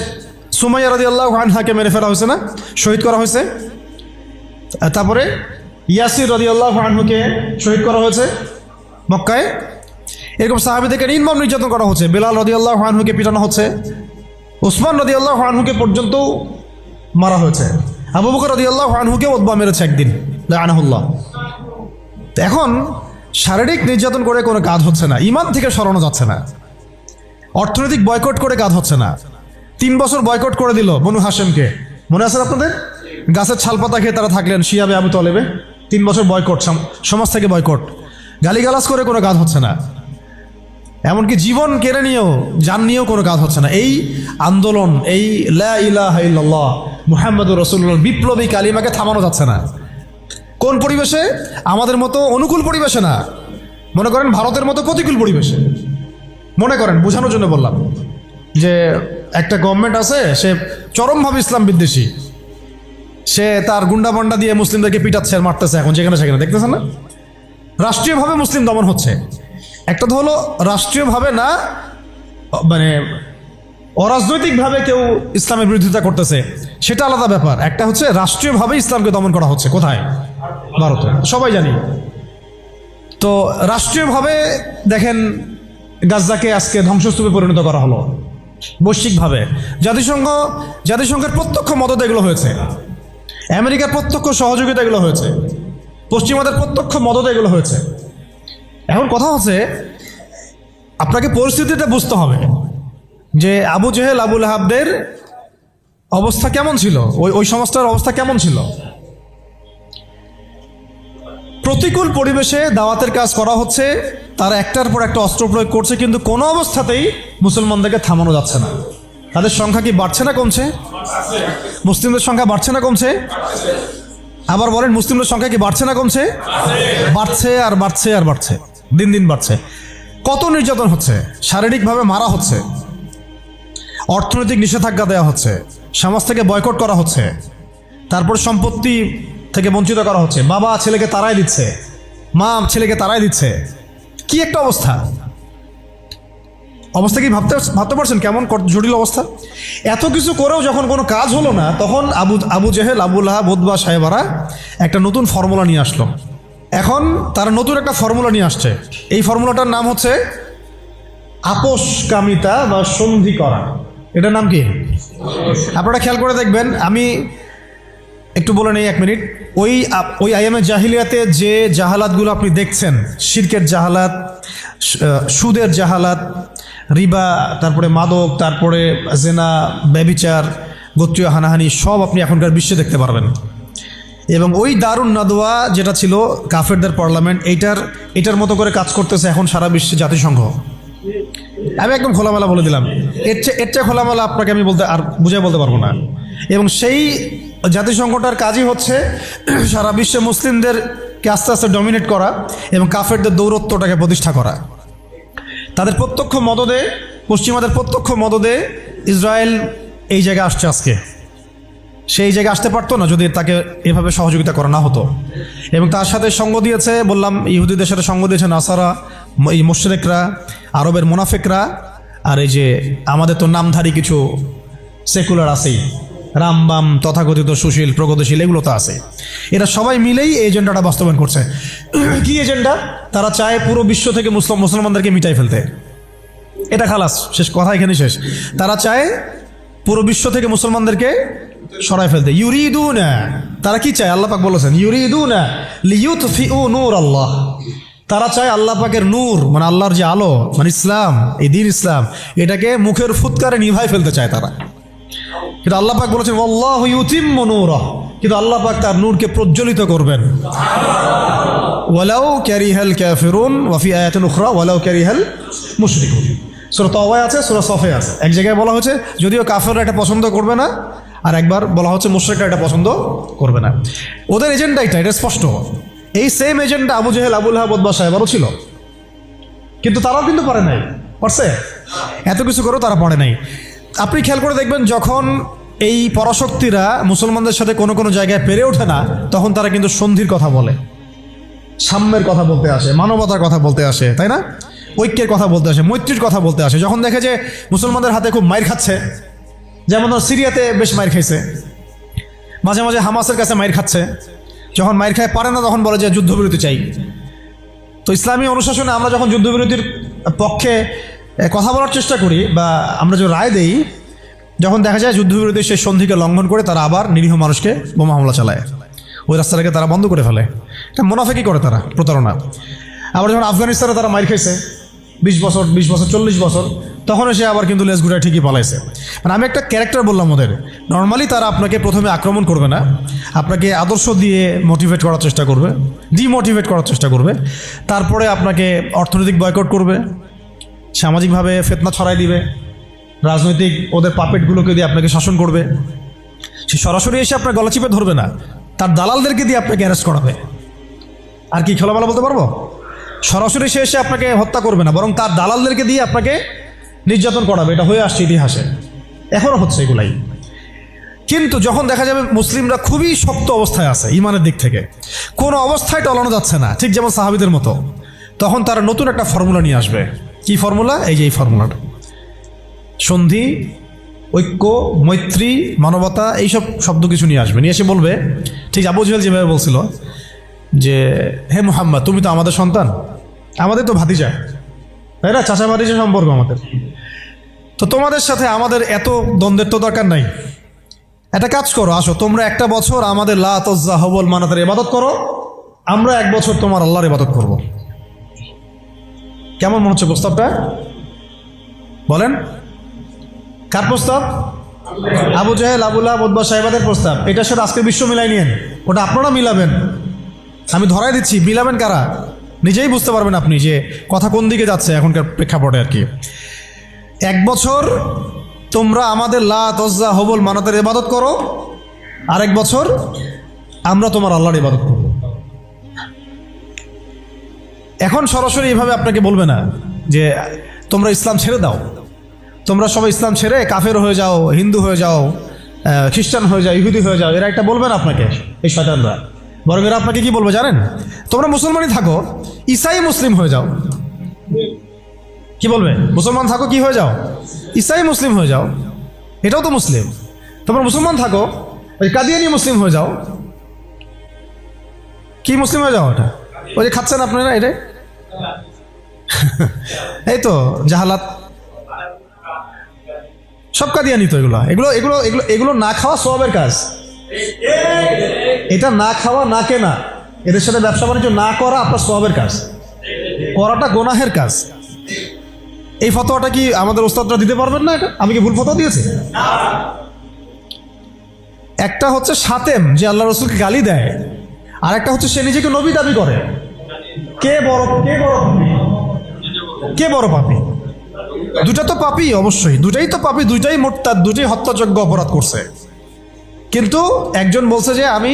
S1: সুমাইয়া রাদিয়াল্লাহু আনহাকে মেরে ফেলা হয়েছে না, শহীদ করা হয়েছে। তারপরে ইয়াসির রাদিয়াল্লাহু আনহুকে শহীদ করা হয়েছে মক্কায়। এরকম সাহাবীদেরকে নির্মম নির্যাতন করা হচ্ছে। বেলাল রাদিয়াল্লাহু আনহুকে পিটানো হচ্ছে, ওসমান রাদিয়াল্লাহু আনহুকে পর্যন্ত মারা হয়েছে, আবু বকর রাদিয়াল্লাহু আনহুকে উতবা মেরেছে একদিন, লাআনাহুল্লাহ। এখন শারীরিক নির্যাতন করে কোনো কাজ হচ্ছে না, ঈমান থেকে সরানো যাচ্ছে না, অর্থনৈতিক বয়কট করে কাজ হচ্ছে না। 3 বছর বয়কট করে দিল বনু হাশেমকে, মনে আছে আপনাদের? গাছের ছালপাতা খেয়ে তারা থাকলেন শিয়াবে আবু তলেবে। 3 বছর বয়কট, সমাজ থেকে বয়কট, গালিগালাজ করে কোনো কাজ হচ্ছে না। এমনকি জীবন কেড়ে নিয়েও, জান নিয়েও কোনো কাজ হচ্ছে না। এই আন্দোলন, এই লা ইলাহা ইল্লাল্লাহ মুহাম্মাদুর রাসূলুল্লাহ বিপ্লবী কালিমাকে থামানো যাচ্ছে না। কোন পরিবেশে? আমাদের মতো অনুকূল পরিবেশে না, মনে করেন ভারতের মতো প্রতিকূল পরিবেশে। মনে করেন, বোঝানোর জন্য বললাম যে একটা গভর্নমেন্ট আছে, সে চরমভাবে ইসলাম বিদ্বেষী, সে তার গুন্ডা বান্ডা দিয়ে মুসলিমদেরকে পিটাচ্ছে আর মারতেছে, এখন যেখানে সেখানে, দেখতেছেন না? রাষ্ট্রীয়ভাবে মুসলিম দমন হচ্ছে। একটা তো হলো রাষ্ট্রীয়ভাবে না, মানে অরাজনৈতিকভাবে কেউ ইসলামের বিরোধিতা করতেছে, সেটা আলাদা ব্যাপার। একটা হচ্ছে রাষ্ট্রীয়ভাবে ইসলামকে দমন করা হচ্ছে। কোথায়? ভারতে, সবাই জানি। তো রাষ্ট্রীয়ভাবে দেখেন গাজ্জাকে আজকে ধ্বংসস্তূপে পরিণত করা হলো বৈশ্বিকভাবে। জাতিসংঘের প্রত্যক্ষ মদত এগুলো হয়েছে, আমেরিকার প্রত্যক্ষ সহযোগিতা এগুলো হয়েছে, পশ্চিমাদের প্রত্যক্ষ মদত এগুলো হয়েছে। এখন কথা হচ্ছে, আপনাকে পরিস্থিতিটা বুঝতে হবে যে আবু জেহেল, আবু লাহাবদের অবস্থা কেমন ছিল, ওই সমাজটার অবস্থা কেমন ছিল। প্রতিকূল পরিবেশে দাওয়াতের কাজ করা হচ্ছে, তারা একটার পর একটা অস্ত্র প্রয়োগ করছে, কিন্তু কোনো অবস্থাতেই মুসলমানদেরকে থামানো যাচ্ছে না। তাদের সংখ্যা কি বাড়ছে না কমছে? মুসলিমদের সংখ্যা বাড়ছে না কমছে? আবার বলেন, মুসলিমদের সংখ্যা কি বাড়ছে না কমছে? বাড়ছে আর বাড়ছে আর বাড়ছে, দিন দিন বাড়ছে। কত নির্যাতন হচ্ছে, শারীরিকভাবে মারা হচ্ছে, অর্থনৈতিক নিষেধাজ্ঞা দেওয়া হচ্ছে, সমাজ থেকে বয়কট করা হচ্ছে, তারপর সম্পত্তি থেকে বঞ্চিত করা হচ্ছে, বাবা ছেলেকে তাড়াই দিচ্ছে, মা ছেলেকে তাড়াই দিচ্ছে। কি একটা অবস্থা! অবস্থা কি ভাবতে পারছেন কেমন জটিল অবস্থা? এত কিছু করেও যখন কোনো কাজ হলো না, তখন Abu Jahl, Abu Lahab, Utba সাহেবারা একটা নতুন ফর্মুলা নিয়ে আসলো। এখন তারা নতুন একটা ফর্মুলা নিয়ে আসছে। এই ফর্মুলাটার নাম হচ্ছে আপোষকামিতা বা সন্ধি করা। এটার নাম কি? আপনারা খেয়াল করে দেখবেন, আমি একটু বলে নেই 1 মিনিট। ওই আইয়ামে জাহিলিয়াতে যে জাহালাতগুলো আপনি দেখছেন, শিরকের জাহালাত, সুদের জাহালাত, রিবা, তারপরে মাদক, তারপরে জেনা, ব্যভিচার, গোত্রীয় হানাহানি, সব আপনি এখনকার বিশ্বে দেখতে পারবেন। এবং ওই দারুন নাদওয়া যেটা ছিল কাফেরদের পার্লামেন্ট, এটার মতো করে কাজ করতেছে এখন সারা বিশ্বে জাতিসংঘ। আমি একদম খোলামেলা বলে দিলাম, এর চেয়ে খোলামেলা আপনাকে আমি বুঝাই বলতে পারবো না। এবং সেই জাতিসংঘটার কাজই হচ্ছে সারা বিশ্বে মুসলিমদেরকে আস্তে আস্তে ডমিনেট করা এবং কাফেরদের দৌরত্বটাকে প্রতিষ্ঠা করা। তাদের প্রত্যক্ষ মদদে, পশ্চিমাদের প্রত্যক্ষ মদদে ইসরায়েল এই জায়গায় আসছে আজকে। সেই জায়গায় আসতে পারতো না যদি তাকে এভাবে সহযোগিতা করা না হতো। এবং তার সাথে সঙ্গ দিয়েছে, বললাম, ইহুদিদের সাথে সঙ্গ দিয়েছে নাসারা, এই মুশরিকরা, আরবের মুনাফিকরা, আর এই যে আমাদের তো নামধারী কিছু সেকুলার আছেই, রামবাম, তথাকথিত সুশীল, প্রগতিশীল, এগুলো তো আছে। এরা সবাই মিলেই এই এজেন্ডাটা বাস্তবায়ন করছে। কি এজেন্ডা? তারা চায় পুরো বিশ্ব থেকে মুসলমানদেরকে মিটাই ফেলতে। এটা খালাস, শেষ কথা, এখানে শেষ। তারা চায় পুরো বিশ্ব থেকে মুসলমানদেরকে সরাই ফেলতে। ইউরিদুনা, তারা কি চায়? আল্লাহ পাক বলেছেন ইউরিদুনা লিইউতফিউ নূর আল্লাহ। তারা চায় আল্লাহ পাকের নূর, মানে আল্লাহর যে আলো, মানে ইসলাম, এই দ্বীন ইসলাম, এটাকে মুখের ফুৎকারে নিভাই ফেলতে চায় তারা। কিন্তু আল্লাহ পাক বলেছেন আল্লাহু ইউতিম্মু নূরাহ, কিন্তু আল্লাহ পাক তার নূরকে প্রজ্বলিত করবেন। ওয়ালাউ কারিহাল কাফিরুন ওয়া ফি আয়াতিন উখরা ওয়ালাউ কারিহাল মুশরিকুন। সূরা তাওবায় আছে, সূরা সফে আছে। এক জায়গায় বলা হচ্ছে যদিও কাফেররা এটা পছন্দ করবে না, আর একবার বলা হচ্ছে মুশরিকরা এটা পছন্দ করবে না। ওদের এজেন্ডা এটা স্পষ্ট। এই same agenda Abu Jahl, Abu Lahab, Utba সাহেবারও ছিল, কিন্তু তারাও কিন্তু পারে নাই। পারছে? এত কিছু করেও তারা পারে নাই। আপনি খেয়াল করে দেখবেন, যখন এই পরাশক্তিরা মুসলমানদের সাথে কোনো কোনো জায়গায় পেরে ওঠে না, তখন তারা কিন্তু সন্ধির কথা বলে, সাম্যের কথা বলতে আসে, মানবতার কথা বলতে আসে, তাই না? ঐক্যের কথা বলতে আসে, মৈত্রীর কথা বলতে আসে। যখন দেখে যে মুসলমানদের হাতে খুব মাইর খাচ্ছে, যেমন সিরিয়াতে বেশ মাইর খাইছে, মাঝে মাঝে হামাসের কাছে মাইর খাচ্ছে, যখন মাইর খায় পারে না তখন বলে যে যুদ্ধবিরতি চাই। তো ইসলামী অনুশাসনে আমরা যখন যুদ্ধবিরতির পক্ষে কথা বলার চেষ্টা করি বা আমরা যে রায় দেই, যখন দেখা যায় যুদ্ধবিরতির সেই সন্ধিকে লঙ্ঘন করে তারা আবার নিরীহ মানুষকে বোমা হামলা চালায়, ওই রাস্তাটাকে তারা বন্ধ করে ফেলে। এটা মুনাফিকি করে তারা, প্রতারণা। আবার যখন আফগানিস্তানে তারা মাইর খাইছে 20 বছর, 40 বছর, তখন এসে আবার কিন্তু লেজ ঘুরে ঠিকই পালাইছে। মানে আমি একটা ক্যারেক্টার বললাম ওদের। নর্মালি তারা আপনাকে প্রথমে আক্রমণ করবে না, আপনাকে আদর্শ দিয়ে মোটিভেট করার চেষ্টা করবে, ডিমোটিভেট করার চেষ্টা করবে, তারপরে আপনাকে অর্থনৈতিক বয়কট করবে, সামাজিকভাবে ফিতনা ছড়াই দিবে, রাজনৈতিক ওদের পাপেটগুলোকে দিয়ে আপনাকে শাসন করবে। সে সরাসরি এসে আপনার গলা চিপে ধরবে না, তার দালালদেরকে দিয়ে আপনাকে অ্যারেস্ট করাবে। আর কি খোলামেলা বলতে পারবো? সরাসরি সে এসে আপনাকে হত্যা করবে না, বরং তার দালালদেরকে দিয়ে আপনাকে নির্যাতন করাবে। এটা হয়ে আসছে ইতিহাসে, এখনও হচ্ছে এগুলাই। কিন্তু যখন দেখা যাবে মুসলিমরা খুবই শক্ত অবস্থায় আছে ইমানের দিক থেকে, কোনো অবস্থায় টলানো যাচ্ছে না, ঠিক যেমন সাহাবীদের মতো, তখন তারা নতুন একটা ফর্মুলা নিয়ে আসবে। কি ফর্মুলা? এই যে এই ফর্মুলাটা, সন্ধি, ঐক্য, মৈত্রী, মানবতা, এইসব শব্দ কিছু নিয়ে আসবে। নিয়ে এসে বলবে, ঠিক আবু জেহেল যেভাবে বলছিল যে হে মুহাম্মদ, তুমি তো আমাদের সন্তান, আমাদের তো ভাতিজা, তাই না? চাচা ভাতিজা সম্পর্ক আমাদের, তো তোমাদের সাথে আমাদের এত দ্বন্দ্বের তো দরকার নাই। একটা কাজ করো, আসো তোমরা একটা বছর আমাদের লাত উজ্জা হবল মানাতের ইবাদত করো, আমরা 1 বছর তোমার আল্লাহর ইবাদত করব। কেমন মনে হচ্ছে প্রস্তাবটা? বলেন, কার প্রস্তাব? Abu Jahl, Abu Lahab, Utba সাহেবাদের প্রস্তাব। এটার সাথে আজকে বিশ্ব মিলাই নিয়েন, ওটা আপনারা মিলাবেন। আমি ধরাই দিচ্ছি, মিলাবেন কারা নিজেই বুঝতে পারবেন আপনি যে কথা কোন দিকে যাচ্ছে এখনকার প্রেক্ষাপটে আর কি। 1 বছর তোমরা আমাদের লাত উজ্জা হবল মানাতের ইবাদত করো, আর 1 বছর আমরা তোমার আল্লাহর ইবাদত করব। এখন সরাসরি এইভাবে আপনাকে বলবে না যে তোমরা ইসলাম ছেড়ে দাও, তোমরা সবাই ইসলাম ছেড়ে কাফের হয়ে যাও, হিন্দু হয়ে যাও, খ্রিস্টান হয়ে যাও, ইহুদি হয়ে যাও, এরা একটা বলবে না আপনাকে, এই শয়তানরা। বরং এরা আপনাকে কি বলবে জানেন, তোমরা মুসলমানই থাকো, ঈসাই মুসলিম হয়ে যাও। কি বলবে? মুসলমান থাকো, কি হয়ে যাও? ঈসাই মুসলিম হয়ে যাও, এটাও তো মুসলিম। তোমরা মুসলমান থাকো, ওই কাদিয়ানি মুসলিম হয়ে যাও। কি মুসলিম হয়ে যাও? ওটা ওই যে খাচ্ছেন আপনারা, এটা এই তো জাহালাত, সব কাদিয়ানি তো এগুলো এগুলো এগুলো এগুলো এগুলো না খাওয়া সওয়াবের কাজ। এটা না খাওয়া, না কেনা, এদের সাথে ব্যবসা বাণিজ্য না করা আপনার সওয়াবের কাজ, করাটা গুনাহের কাজ। এই ফতোয়াটা কি আমাদের ওস্তাদরা দিতে পারবেন না? এটা আমি কি ভুল ফতোয়া দিয়েছি? একটা হচ্ছে সাতেম, যে আল্লাহ রসুলকে গালি দেয়, আর একটা হচ্ছে সে নিজেকে নবী দাবি করে। কে বড় কে বড় পাপী? দুটা তো পাপী, অবশ্যই দুটাই তো পাপী, দুইটাই মুরতাদ, দুটাই হত্যাযোগ্য অপরাধ করছে। কিন্তু একজন বলছে যে আমি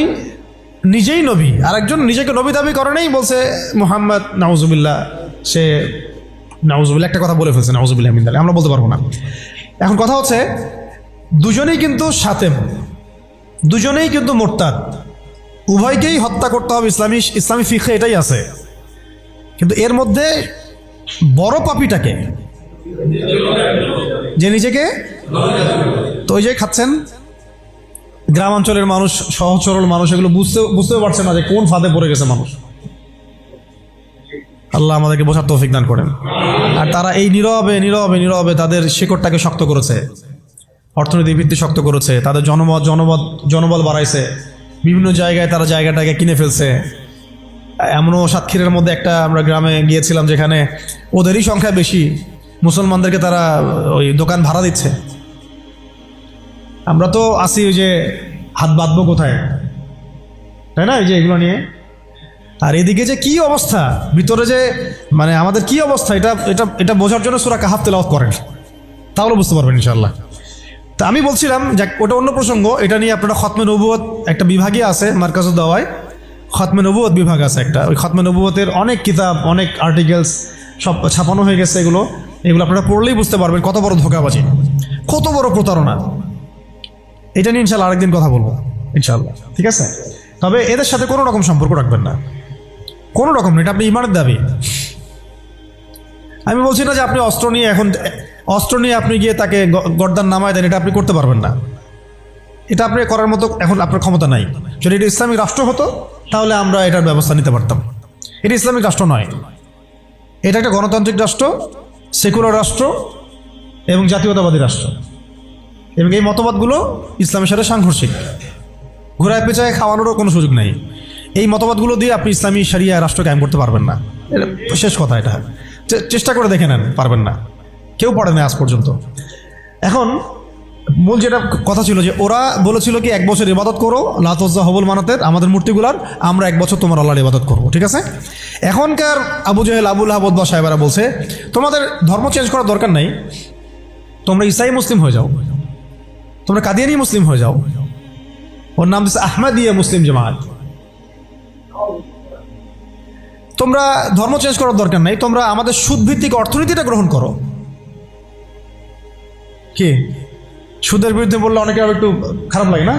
S1: নিজেই নবী, আর একজন নিজেকে নবী দাবি করে নেই, বলছে মুহাম্মদ নাউজুবিল্লাহ, সে নাউজুবিল্লাহ একটা কথা বলে ফেলছে, নাউজুবিল্লাহ মিন যালিক, আমরা বলতে পারবো না। এখন কথা হচ্ছে দুজনেই কিন্তু সাতেম, দুজনেই কিন্তু মুরতাদ, উভয়কেই হত্যা করতে হবে, ইসলামী ফিকহে এটাই আছে। কিন্তু এর মধ্যে বড় পাপীটাকে, যে নিজেকে, তো ওই যে খাচ্ছেন গ্রাম অঞ্চলের মানুষ, সহজ সরল মানুষ, এগুলো বুঝতেও পারছে না যে কোন ফাঁদে পড়ে গেছে মানুষ। আল্লাহ আমাদেরকে বোঝার তৌফিক দান করেন। আর তারা এই নীরবে নীরবে নীরবে তাদের শিকড়টাকে শক্ত করেছে, অর্থনৈতিক ভিত্তি শক্ত করেছে, তাদের জনবল বাড়াইছে, বিভিন্ন জায়গায় তারা জায়গাটাকে কিনে ফেলছে। এমনও সাতক্ষীরের মধ্যে একটা আমরা গ্রামে গিয়েছিলাম যেখানে ওদেরই সংখ্যা বেশি, মুসলমানদেরকে তারা ওই দোকান ভাড়া দিচ্ছে। আমরা তো আসি ওই যে হাত বাঁধবো কোথায়, তাই না, এই যে এগুলো নিয়ে। আর এদিকে যে কি অবস্থা ভিতরে, যে মানে আমাদের কি অবস্থা, এটা এটা এটা বোঝার জন্য সূরা কাহাফ তেলাওয়াত করেন, তাহলে বুঝতে পারবেন ইনশাআল্লাহ। তা আমি বলছিলাম যে ওটা অন্য প্রসঙ্গ, এটা নিয়ে আপনারা খতমে নবুয়ত একটা বিভাগই আছে মার্কাজুদ দাওয়ায়, খতমে নবুয়ত বিভাগ আছে একটা। ওই খতমে নবুয়তের অনেক কিতাব, অনেক আর্টিকেলস সব ছাপানো হয়ে গেছে। এগুলো আপনারা পড়লেই বুঝতে পারবেন কত বড় ধোঁকাবাজি, কত বড় প্রতারণা। এটা নিয়ে ইনশাআল্লাহ আরেকদিন কথা বলবো ইনশাআল্লাহ, ঠিক আছে? তবে এদের সাথে কোনো রকম সম্পর্ক রাখবেন না, কোনো রকম না, এটা আপনি ইমানের দাবি। আমি বলছি না যে আপনি অস্ত্র নিয়ে আপনি গিয়ে তাকে গর্দান নামায় দেন, এটা আপনি করতে পারবেন না, এটা আপনি করার মতো এখন আপনার ক্ষমতা নাই। যদি এটা ইসলামিক রাষ্ট্র হতো তাহলে আমরা এটার ব্যবস্থা নিতে পারতাম। এটা ইসলামিক রাষ্ট্র নয়, এটা একটা গণতান্ত্রিক রাষ্ট্র, সেকুলার রাষ্ট্র এবং জাতীয়তাবাদী রাষ্ট্র, এবং এই মতবাদগুলো ইসলামের সাথে সাংঘর্ষিক। ঘোরায় পেঁচায় খাওয়ানোরও কোনো সুযোগ নেই। এই মতবাদগুলো দিয়ে আপনি ইসলামী শরিয়া রাষ্ট্র কায়েম করতে পারবেন না, এটা শেষ কথা। এটা চেষ্টা করে দেখে নেন, পারবেন না, কেউ পারে না আজ পর্যন্ত। এখন মূল যেটা কথা ছিল যে ওরা বলেছিল কি 1 বছর ইবাদত করো লাত উজ্জা হবল মানাতের, আমাদের মূর্তিগুলার, আমরা 1 বছর তোমার আল্লাহর ইবাদত করবো, ঠিক আছে? এখনকার আবু জেহেল, আবুল আহাব বা সাহেবেরা বলছে তোমাদের ধর্ম চেঞ্জ করার দরকার নাই, তোমরা ঈসাই মুসলিম হয়ে যাও, তোমরা কাদিয়ানি মুসলিম হয়ে যাও। ওর নাম দিচ্ছে আহমদিয়া মুসলিম জামাত। তোমরা ধর্ম চেঞ্জ করার দরকার নাই, তোমরা আমাদের সুদভিত্তিক অর্থনীতিটা গ্রহণ করো। কি সুদের বিরুদ্ধে বললে অনেকে একটু খারাপ লাগে না?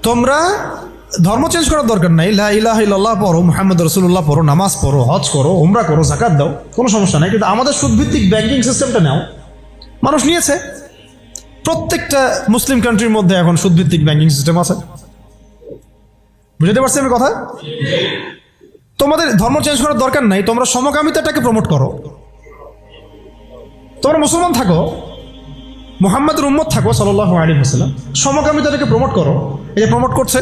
S1: তোমরা ধর্ম চেঞ্জ করার দরকার নাই, লা ইলাহা ইল্লাল্লাহ পড়ো, মুহাম্মদ রাসূলুল্লাহ পড়ো, নামাজ পড়ো, হজ করো, উমরা করো, যাকাত দাও, কোনো সমস্যা নাই, কিন্তু আমাদের সুদভিত্তিক ব্যাংকিং সিস্টেমটা নাও। মানুষ নিয়েছে, প্রত্যেকটা মুসলিম কান্ট্রির মধ্যে এখন সুদভিত্তিক ব্যাংকিং সিস্টেম আছে। বুঝতে পারছি আমি কথা? তোমাদের ধর্ম চেঞ্জ করার দরকার নাই, তোমরা সমকামিতাটাকে প্রমোট করো। তোমরা মুসলমান থাকো, মুহাম্মাদের উম্মত থাকো সাল্লাল্লাহু আলাইহি ওয়াসাল্লাম, সমকামিতাটাকে প্রমোট করো। এই যে প্রমোট করছে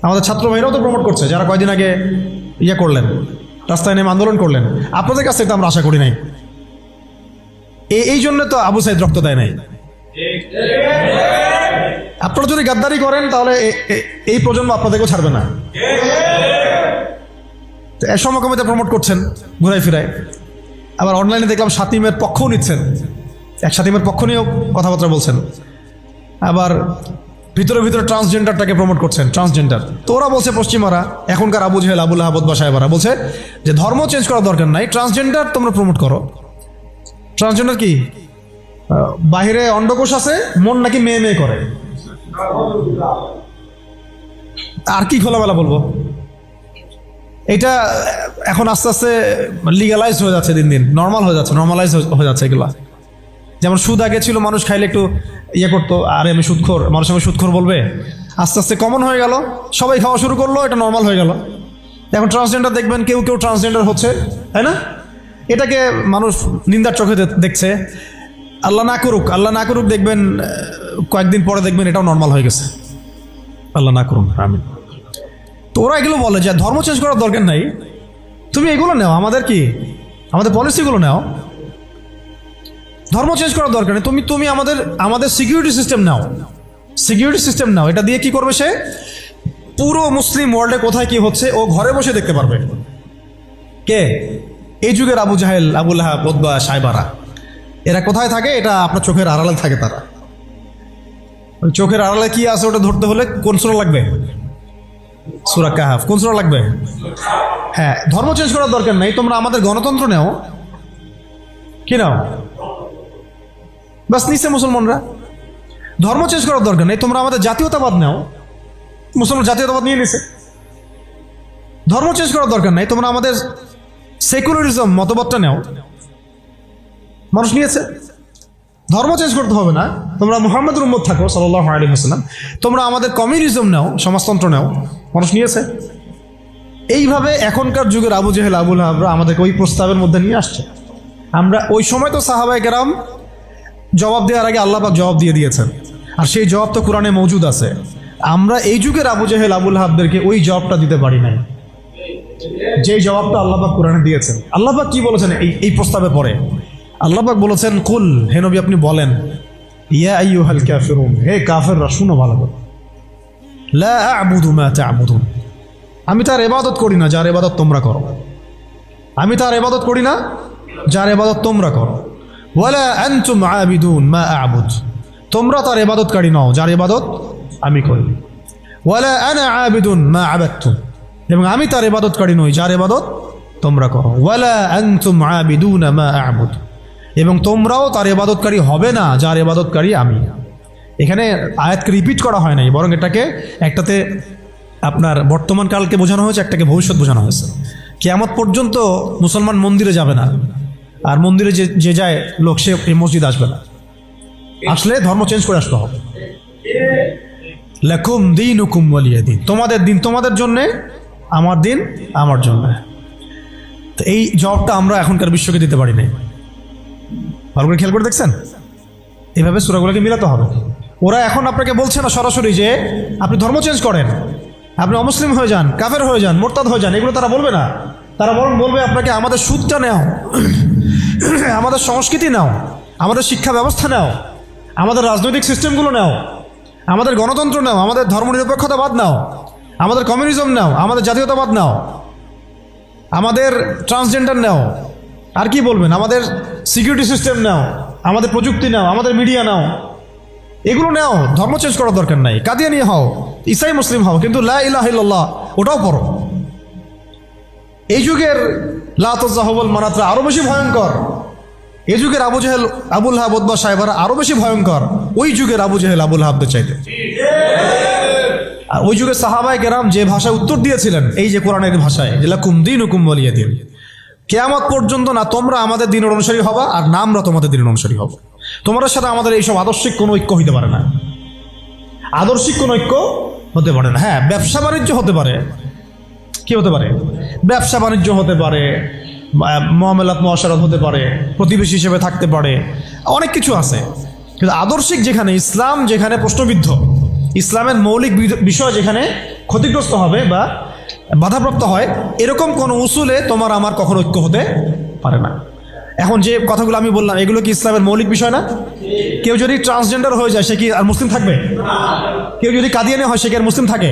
S1: আমাদের ছাত্র ভাইরাও তো প্রমোট করছে, যারা কয়দিন আগে করলেন, রাস্তায় নেমে আন্দোলন করলেন। আপনাদের কাছে এটা আমরা আশা করি নাই, এই জন্য তো আবু সাইদ রক্ত দেয় নাই। আপনারা যদি গাদ্দারি করেন তাহলে এই প্রজন্ম আপনাদেরকেও ছাড়বে না। সমকামিতা প্রমোট করছেন ঘুরাই ফিরায়, আবার অনলাইনে দেখলাম সাতিমের পক্ষও নিচ্ছেন, এক সাতিমের পক্ষ নিয়েও কথাবার্তা বলছেন, আবার ভিতরে ভিতরে ট্রান্সজেন্ডারটাকে প্রমোট করছেন, ট্রান্সজেন্ডার। তো ওরা বলছে পশ্চিমারা, এখনকার আবু জেহেল, আবুল আহাব বা সাহেবারা বলছে যে ধর্ম চেঞ্জ করার দরকার নাই, ট্রান্সজেন্ডার তোমরা প্রমোট করো। ট্রান্সজেন্ডার কি? বাহিরে অন্ডকোষ আছে, মন নাকি মেয়ে মেয়ে করে। আর কি খোলামেলা বলবো? এটা এখন আস্তে আস্তে লিগালাইজ হয়ে যাচ্ছে, দিন দিন নর্মাল হয়ে যাচ্ছে, নর্মালাইজ হয়ে যাচ্ছে এগুলা। যেমন সুদ আগে ছিল, মানুষ খাইলে একটু ইয়ে করতো, আরে আমি সুদখোর, মানুষ আমি সুদখোর বলবে, আস্তে আস্তে কমন হয়ে গেল, সবাই খাওয়া শুরু করলো, এটা নর্মাল হয়ে গেল। এখন ট্রান্সজেন্ডার দেখবেন, কেউ কেউ ট্রান্সজেন্ডার হচ্ছে, তাই না? এটাকে মানুষ নিন্দার চোখে দেখছে। আল্লাহ না করুক, আল্লাহ না করুক, দেখবেন কয়েকদিন পরে দেখবেন এটাও নর্মাল হয়ে গেছে। আল্লাহ না করুন, আমিন। তো ওরা এগুলো বলে যে ধর্ম চেঞ্জ করার দরকার নাই, তুমি এগুলো নাও, আমাদের কি আমাদের পলিসিগুলো নাও, ধর্ম চেঞ্জ করার দরকার নেই। তুমি আমাদের সিকিউরিটি সিস্টেম নাও, সিকিউরিটি সিস্টেম নাও। এটা দিয়ে কি করবে সে? পুরো মুসলিম ওয়ার্ল্ডে কোথায় কি হচ্ছে ও ঘরে বসে দেখতে পারবে। কে? এই যুগের আবু জাহেল, আবু লাহাব, উতবা, সাইবারা, এরা কোথায় থাকে? এটা আপনার চোখের আড়ালে থাকে। তারা চোখের আড়ালে কি আছে ওটা ধরতে হলে কোন সূরা লাগবে? সূরা কাহাফ। কোন সূরা লাগবে? হ্যাঁ, ধর্ম চেঞ্জ করার দরকার নেই, তোমরা আমাদের গণতন্ত্র নাও। কি নাও? বাস নিচ্ছে মুসলমানরা। ধর্ম চেঞ্জ করার দরকার নেই, তোমরা আমাদের জাতীয়তাবাদ নাও। মুসলমান জাতীয়তাবাদ নিয়ে নিছে। ধর্ম চেঞ্জ করার দরকার নেই, তোমরা আমাদের সেকুলারিজম মতবাদটা নাও। মানুষ নিয়েছে। ধর্ম চেঞ্জ করতে হবে না, তোমরা মুহাম্মদের উম্মত থাকো সাল্লাল্লাহু আলাইহি ওয়াসাল্লাম। তোমরা আমাদের কমিউনিজম নাও, সমাজতন্ত্র নাও। মানুষ নিয়েছে। এইভাবে এখনকার যুগের আবু জেহেল, আবু লাহাবরা আমাদেরকে ওই প্রস্তাবের মধ্যে নিয়ে আসছে। আমরা ওই সময় তো সাহাবায়ে কেরাম জবাব দেওয়ার আগে আল্লাহ পাক জবাব দিয়ে দিয়েছেন, আর সেই জবাব তো কোরআনে মওজুদ আছে। আমরা এই যুগের আবু জেহেল, আবু লাহাবদেরকে ওই জবাবটা দিতে পারি নাই, যে জবাবটা আল্লাহ পাক কোরআনে দিয়েছেন। আল্লাহ পাক কি বলেছেন এই প্রস্তাবের পরে? আল্লাহ পাক বলেছেন, কুল, হে নবী আপনি বলেন, ইয়া আইয়ুহাল কাফিরুন, হে কাফেররা শুনো ভালো করে, লা আ'বুদু মা তা'বুদুন, আমি তার ইবাদত করি না যার ইবাদত তোমরা করো। আমি তার ইবাদত করি না যার ইবাদত তোমরা করো। ওয়ালা আনতুম আবিদুন মা আ'বুদ, তোমরা তার ইবাদতকারী নও যার ইবাদত আমি করি। ওয়ালা আনা আবিদুন মা আবাদতুম, এবং আমি তার ইবাদতকারী নই যার ইবাদত তোমরা করো। ওয়ালা আনতুম আবিদুনা মা আ'বুদ, এবং তোমরাও তার ইবাদতকারী হবে না যার ইবাদতকারী আমি। এখানে আয়াতকে রিপিট করা হয় নাই, বরং এটাকে একটাতে আপনার বর্তমান কালকে বোঝানো হয়েছে, একটাকে ভবিষ্যৎ বোঝানো হয়েছে। কিয়ামত পর্যন্ত মুসলমান মন্দিরে যাবে না, আর মন্দিরে যে যায় লোক সে এই মসজিদ আসবে না। আসলে ধর্ম চেঞ্জ করে আসতে হবে। লাকুম দীনুকুম ওয়ালিয়া দীন, তোমাদের দিন তোমাদের জন্যে, আমার দিন আমার জন্য। তো এই জবাবটা আমরা এখনকার বিশ্বকে দিতে পারি নাই। ভালো করে খেয়াল করে দেখছেন? এইভাবে সূরাগুলোকে মিলাতে হবে। ওরা এখন আপনাকে বলছে না সরাসরি যে আপনি ধর্ম চেঞ্জ করেন, আপনি অমুসলিম হয়ে যান, কাফের হয়ে যান, মোরতাদ হয়ে যান, এগুলো তারা বলবে না। তারা বরং বলবে আপনাকে আমাদের সুদটা নাও, আমাদের সংস্কৃতি নাও, আমাদের শিক্ষা ব্যবস্থা নাও, আমাদের রাজনৈতিক সিস্টেমগুলো নাও, আমাদের গণতন্ত্র নাও, আমাদের ধর্মনিরপেক্ষতাবাদ নাও, আমাদের কমিউনিজম নাও, আমাদের জাতীয়তাবাদ নাও, আমাদের ট্রান্সজেন্ডার নাও। আর কি বলবেন? আমাদের সিকিউরিটি সিস্টেম নাও, আমাদের প্রযুক্তি নাও, আমাদের মিডিয়া নাও, এগুলো নাও। ধর্ম চেঞ্জ করার দরকার নাই। কাদিয়ানি হও, ইসাই মুসলিম হও, কিন্তু লা ইলাহা ইল্লাল্লাহ ওটাও পড়ো। এই যুগের লা তাযাহুবুল মানাতরা আরো বেশি ভয়ঙ্কর। এই যুগের Abu Jahl, Abu Lahab, Utba, সাইবারা আরো বেশি ভয়ঙ্কর ওই যুগের আবু জেহেল, আবু লাহাবদের চাইতে। আর ওই যুগের সাহাবায়ে কেরাম যে ভাষায় উত্তর দিয়েছিলেন, এই যে কোরআনের ভাষায়, যে লাকুম দীনুকুম ওয়ালিয়া দীন, কিয়ামত পর্যন্ত না তোমরা আমাদের দিনের অনুসারী হবা, আর না আমরা তোমাদের দিনের অনুসারী হব। তোমাদের সাথে আমাদের এইসব আদর্শিক কোনো ঐক্য হইতে পারে না, আদর্শিক কোনো ঐক্য হতে পারে না। হ্যাঁ, ব্যবসা বাণিজ্য হতে পারে। কি হতে পারে? ব্যবসা বাণিজ্য হতে পারে, মুআমালাত মুআশারাত হতে পারে, প্রতিবেশী হিসেবে থাকতে পারে, অনেক কিছু আছে। কিন্তু আদর্শিক যেখানে, ইসলাম যেখানে প্রশ্নবিদ্ধ, ইসলামের মৌলিক বিষয় যেখানে ক্ষতিগ্রস্ত হবে বা বাধাপ্রাপ্ত হয়, এরকম কোনো উসুলে তোমার আমার কখনো ঐক্য হতে পারে না। এখন যে কথাগুলো আমি বললাম, এগুলো কি ইসলামের মৌলিক বিষয় না? কেউ যদি ট্রান্সজেন্ডার হয়ে যায়, সে কি আর মুসলিম থাকবে? কেউ যদি কাদিয়ানি হয়, সে কি আর মুসলিম থাকে?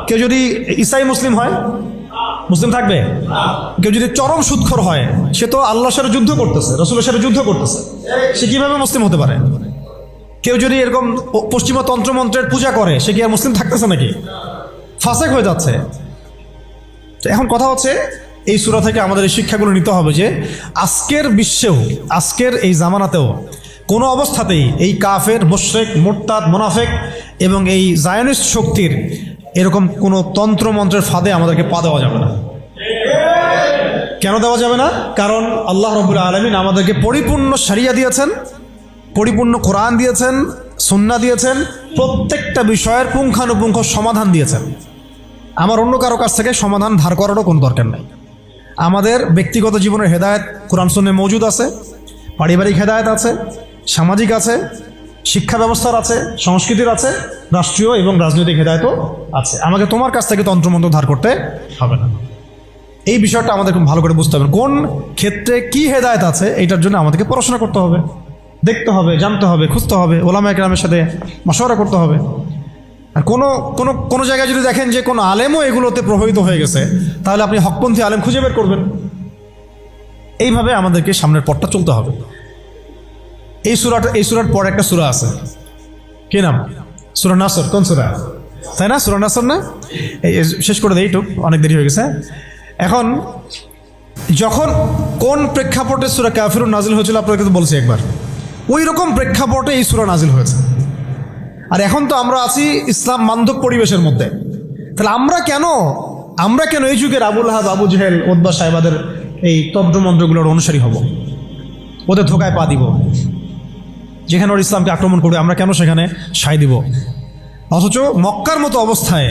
S1: কেউ যদি ইসাই মুসলিম হয়, মুসলিম থাকবে? কেউ যদি চরম সুদখোর হয়, সে তো আল্লাহর সাথে যুদ্ধ করতেছে, রাসূলের সাথে যুদ্ধ করতেছে, সে কিভাবে মুসলিম হতে পারে? কেউ যদি এরকম পশ্চিমা তন্ত্রমন্ত্রের পূজা করে, সে কি আর মুসলিম থাকতেছে নাকি? ফাসেক হয়ে যাচ্ছে। তো এখন কথা হচ্ছে, এই সূরা থেকে আমাদের এই শিক্ষাগুলো নিতে হবে যে আজকের বিশ্বেও, আজকের এই জামানাতেও কোনো অবস্থাতেই এই কাফের, মুশরিক, মুরতাদ, মুনাফিক এবং এই জায়নিস্ট শক্তির এরকম কোনো তন্ত্র মন্ত্রের ফাঁদে আমাদেরকে পা দেওয়া যাবে না। কেন দেওয়া যাবে না? কারণ আল্লাহ রাব্বুল আলামিন আমাদেরকে পরিপূর্ণ শরিয়া দিয়েছেন, পরিপূর্ণ কোরআন দিয়েছেন, সুন্নাহ দিয়েছেন, প্রত্যেকটা বিষয়ের পুঙ্খানুপুঙ্খ সমাধান দিয়েছেন। আমার অন্য কারো কাছ থেকে সমাধান ধার করারও কোনো দরকার নাই। আমাদের ব্যক্তিগত জীবনের হেদায়েত কোরআন সুন্নাহে মওজুদ আছে, পারিবারিক হেদায়েত আছে, সামাজিক আছে, শিক্ষা ব্যবস্থার আছে, সংস্কৃতির আছে, রাষ্ট্রীয় এবং রাজনৈতিক হেদায়েতও আছে। আমাকে তোমার কাছ থেকে তন্ত্রমন্ত্র ধার করতে হবে না। এই বিষয়টা আমাদের খুব ভালো করে বুঝতে হবে। কোন ক্ষেত্রে কি হেদায়েত আছে এইটার জন্য আমাদেরকে পড়াশোনা করতে হবে, দেখতে হবে, জানতে হবে, খুঁজতে হবে, ওলামায়ে কেরামের সাথে মশওয়ারা করতে হবে। আর কোনো জায়গায় যদি দেখেন যে কোনো আলেমও এগুলোতে প্রভাবিত হয়ে গেছে, তাহলে আপনি হকপন্থী আলেম খুঁজে বের করবেন। এইভাবে আমাদেরকে সামনের পথটা চলতে হবে। এই সূরার পর একটা সূরা আছে, কি নাম? সূরা নাসর। কোন সূরা? তাই না? সূরা নাসর না? শেষ করে দেই, একটু অনেক দেরি হয়ে গেছে। এখন যখন কোন প্রেক্ষাপটে সূরা কাফিরুন নাজিল হয়েছিল আপনাকে তো বলছি একবার, ওই রকম প্রেক্ষাপটে এই সূরা নাজিল হয়েছে। আর এখন তো আমরা আছি ইসলাম বান্ধব পরিবেশের মধ্যে। তাহলে আমরা কেন এই যুগের আবুল আহাব, আবু জেহেল, উতবা সাহেবাদের এই তন্ত্রমন্ত্রগুলোর অনুসারী হব, ওদের ধোকায় পা দিব? যেখানে ওর ইসলামকে আক্রমণ করবে আমরা কেন সেখানে সায় দিব? অথচ মক্কার মতো অবস্থায়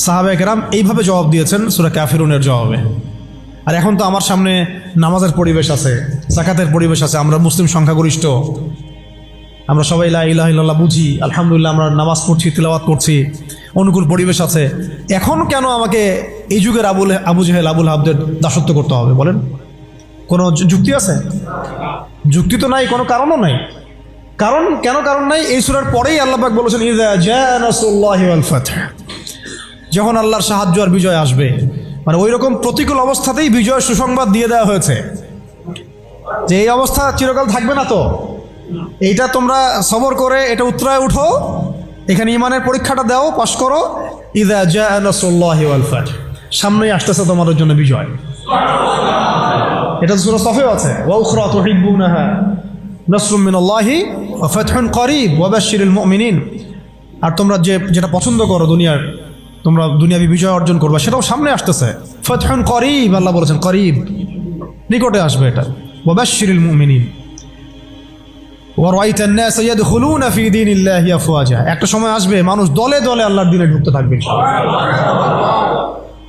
S1: সাহাবায়ে কেরাম এইভাবে জবাব দিয়েছেন সূরা কাফিরুনের জবাবে। আর এখন তো আমার সামনে নামাজের পরিবেশ আছে, যাকাতের পরিবেশ আছে, আমরা মুসলিম সংখ্যাগরিষ্ঠ, আমরা সবাই লা ইলাহা ইল্লাল্লাহ বুঝি, আলহামদুলিল্লাহ আমরা নামাজ পড়ছি, তিলাওয়াত করছি, অনুকূল পরিবেশ আছে। এখন কেন আমাকে এই যুগের আবু জেহেল, আবুল আহাবদের দাসত্ব করতে হবে বলেন? কোনো যুক্তি আছে? যুক্তি তো নাই, কোনো কারণও নাই। কারণ নাই? এই সূরার পরেই আল্লাহ পাক বলেছেন ইযা জাআ নাসরুল্লাহি ওয়াল ফাth, যখন আল্লাহর সাহায্য আর বিজয় আসবে। মানে ওই রকম প্রতিকূল অবস্থাতেই বিজয়ের সুসংবাদ দিয়ে দেওয়া হয়েছে যে এই অবস্থা চিরকাল থাকবে না, তো এইটা তোমরা সবর করে এটা উতরায় উঠো, এখানে ঈমানের পরীক্ষাটা দাও, পাশ করো। ইযা জাআ নাসরুল্লাহি ওয়াল ফাth, সামনেই আসতেছে তোমাদের জন্য বিজয়। এটা সূরা সফেও আছে, ওয়া উখরা তুহিব্বুনাহা নাসরুম মিনাল্লাহি ওয়া ফাতহুন করিব ওয়া বাশশিরিল মুমিনিন। আর তোমরা যেটা পছন্দ করো দুনিয়ার, তোমরা দুনিয়াবি বিজয় অর্জন করবা, সেটাও সামনে আসতেছে। ফাতহুন করিব, আল্লাহ বলেছেন করিব, নিকটে আসবে এটা। ওয়া বাশশিরিল মুমিনিন ওয়া রাআইতান নাস ইয়াদখুলুনা ফি দীনিল্লাহি আফওয়াজা, একটা সময় আসবে মানুষ দলে দলে আল্লাহর দ্বীনে ঢুকতে থাকবে।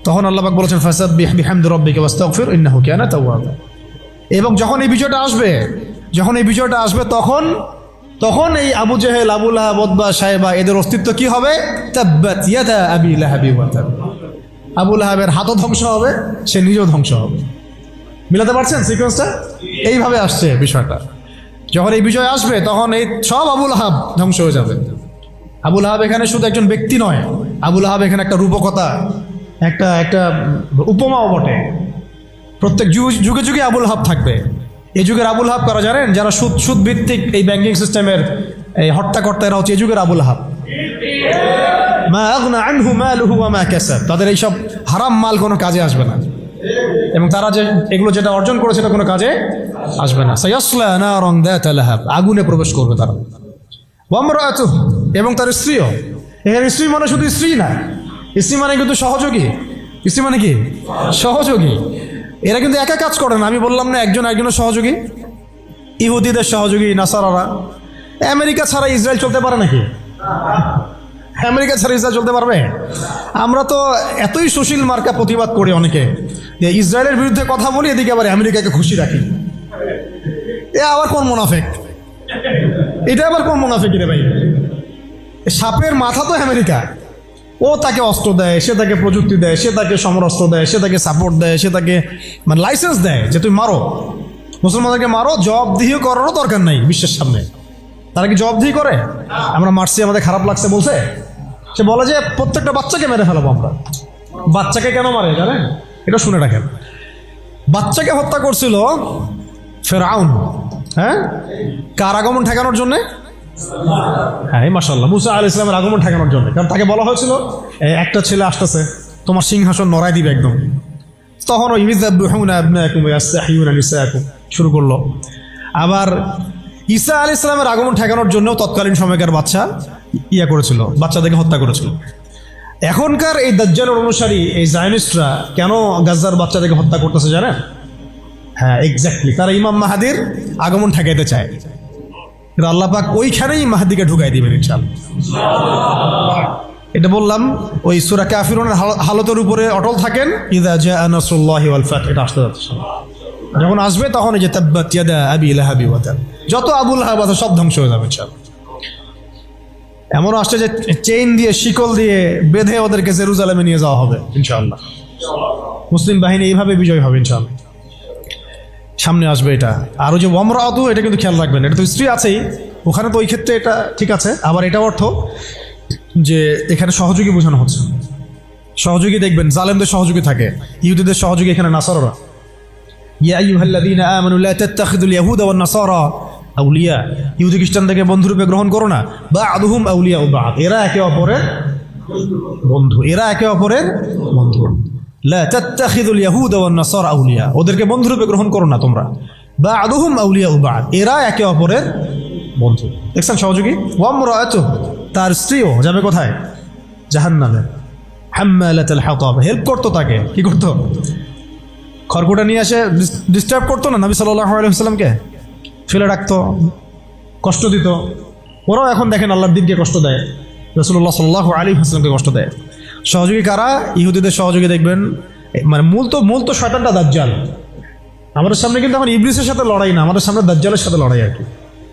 S1: তখন আল্লাহ পাক বলেছেন ফাসাব্বিহ বিহামদি রাব্বিকা ওয়াস্তাগফির ইন্নাহু কানা তাওয়াবা। এবং যখন এই বিজয়টা আসবে তখন এই Abu Jahl, Abu Lahab, Utba সাহেবা এদের অস্তিত্ব কি হবে? তাব্বাত ইয়াদা আবি লাহাবি ওয়া তাব। আবু লাহাবের হাতও ধ্বংস হবে, সে নিজেও ধ্বংস হবে। মিলাতে পারছেন সিকোয়েন্সটা? এইভাবে আসছে বিষয়টা। যখন এই বিজয় আসবে তখন এই সব আবু লাহাব ধ্বংস হয়ে যাবে। আবু লাহাব এখানে শুধু একজন ব্যক্তি নয়, আবু লাহাব এখানে একটা রূপকথা, একটা উপমাও বটে। প্রত্যেক যুগে যুগে আবু লাহাব থাকবে। এই যুগের আবুল আহাব কারা জানেন? যারা সুদ ভিত্তিক এই ব্যাংকিং সিস্টেমের এই হর্তাকর্তা, এরা হচ্ছে এই যুগের আবুল আহাব। মা আগনা আনহু মালুহু ওয়া মা কাসাব, তাদের এইসব হারাম মাল কোনো কাজে আসবে না, এবং তারা এগুলো যেটা অর্জন করেছে সেটা কোনো কাজে আসবে না। সায়াসলা নারান যাতা লাহাব, আগুনে প্রবেশ করবে তারা। ওয়া ইমরাতুহু, এবং তার স্ত্রীও। এখানে স্ত্রী মানে শুধু স্ত্রী না, স্ত্রী মানে কিন্তু সহযোগী। স্ত্রী মানে কি? সহযোগী। এরা কিন্তু একা কাজ করে না। আমি বললাম না একজনের সহযোগী? ইহুদিদের সহযোগী নাসারারা। আমেরিকা ছাড়া ইসরায়েল চলতে পারে নাকি? আমেরিকা ছাড়া ইসরায়েল চলতে পারবে? আমরা তো এতই সুশীল মার্কা প্রতিবাদ করি অনেকে, যে ইসরায়েলের বিরুদ্ধে কথা বলি, এদিকে আবার আমেরিকাকে খুশি রাখি। এ আবার কোন মুনাফিক? এটা আবার কোন মুনাফিক রে ভাই? সাপের মাথা তো আমেরিকা। ও তাকে অস্ত্র দেয়, সে তাকে প্রযুক্তি দেয়, সে তাকে সমরাস্ত্র দেয়, সে তাকে সাপোর্ট দেয়, সে তাকে মানে লাইসেন্স দেয় যে তুমি মারো, মুসলমানদেরকে মারো। জবাবদিহি করারও দরকার নাই বিশ্বের সামনে। তারা কি জবাবদিহি করে? আমরা মারছি, আমাদের খারাপ লাগছে বলছে? সে বলে যে প্রত্যেকটা বাচ্চাকে মেরে ফেলাবো আমরা। বাচ্চাকে কেন মারে জানেন? এটা শুনে রাখেন। বাচ্চাকে হত্যা করছিল ফেরাউন, হ্যাঁ, কার আগমন ঠেকানোর জন্যে? হ্যাঁ, মাশাআল্লাহ, মুসা আলাইহিস সালামের আগমন ঠেকানোর জন্য। কারণ তাকে বলা হয়েছিল একটা ছেলে আসতেছে, তোমার সিংহাসন নড়াই দিবে একদম। তখন ওই ইযযাবহুনা আবনাকুম ওয়া ইয়াসতাহিয়ুনা নিসাআকুম শুরু করলো। আবার ঈসা আলাইহিস সালামের আগমন ঠেকানোর জন্য তৎকালীন সময়কার বাচ্চাদেরকে হত্যা করেছিল। এখনকার এই দাজ্জালের অনুসারী এই জায়নিস্টরা কেন গাজ্জার বাচ্চাদেরকে হত্যা করতেছে জানেন? হ্যাঁ, এক্স্যাক্টলি, তারা ইমাম মাহাদির আগমন ঠেকাইতে চায়। আল্লাহ পাক ওইখানেই মাহাদিকে ঢুকাই দিবেন ইনশাআল্লাহ। এটা বললাম ওই সূরা কাফিরুনের হালতের উপরে অটল থাকেন। ইযা জাআ নাসরুল্লাহি ওয়াল ফাত, এটা আসতে যাচ্ছে, যখন আসবে তখন এই যে তাব্বাত ইয়াদা আবি লাহাবি ওয়া তাব, যত আবু লাহাব আছে সব ধ্বংস হয়ে যাবে ইনশাআল্লাহ। এমন আসছে যে চেইন দিয়ে, শিকল দিয়ে বেঁধে ওদেরকে জেরুজালেমে নিয়ে যাওয়া হবে ইনশাআল্লাহ। মুসলিম বাহিনী এইভাবে বিজয় হবে ইনশাআল্লাহ, সামনে আসবে এটা। আর ওই যে ওয়ামরাতু, এটা কিন্তু খেয়াল রাখবেন, এটা তো স্ত্রী আছেই ওখানে, তো ওই ক্ষেত্রে এটা ঠিক আছে। আবার এটা অর্থ যে এখানে সহযোগী বোঝানো হচ্ছে, সহযোগী দেখবেন জালেমদের সহযোগী থাকে, ইহুদিদের সহযোগী এখানে নাসারারা। ইয়া আইয়ুহাল্লাযীনা আমানু লা তাত্তাখিযুল ইয়াহুদা ওয়ান নাসারা আউলিয়া, ইহুদি খ্রিস্টানদেরকে বন্ধুরূপে গ্রহণ করো না। বা'দুহুম আউলিয়া বা'দ, এরা একে অপরের বন্ধু, এরা একে অপরের বন্ধু। লা তাত্তাখিযুল ইয়াহুদা ওয়ান নাসারা আউলিয়া, ওদেরকে বন্ধুরূপে গ্রহণ করো না তোমরা। বা'দুহুম আউলিয়া বা'দ, এরা একে অপরের বন্ধু। দেখছেন সহযোগী। ওয়ামরাআতু, তার স্ত্রীও যাবে কোথায়? জাহান্নামে। হাম্মালাতুল হাতাব, হেল্প করতো তাকে, কি করতো? খড়কুটা নিয়ে এসে ডিস্টার্ব করতো না নবী সাল্লাল্লাহু আলাইহি ওয়াসাল্লামকে, ফেলে রাখতো, কষ্ট দিত। ওরাও এখন দেখেন আল্লাহর দিনকে কষ্ট দেয়, রাসূলুল্লাহ সাল্লাল্লাহু আলাইহি ওয়াসাল্লামকে কষ্ট দেয়। সহযোগী কারা? ইহুদিদের সহযোগী দেখবেন, মানে মূল তো শয়তানটা দাজ্জাল। আমাদের সামনে কিন্তু এখন ইবলিসের সাথে লড়াই না, আমাদের সামনে দাজ্জালের সাথে লড়াই আর কি।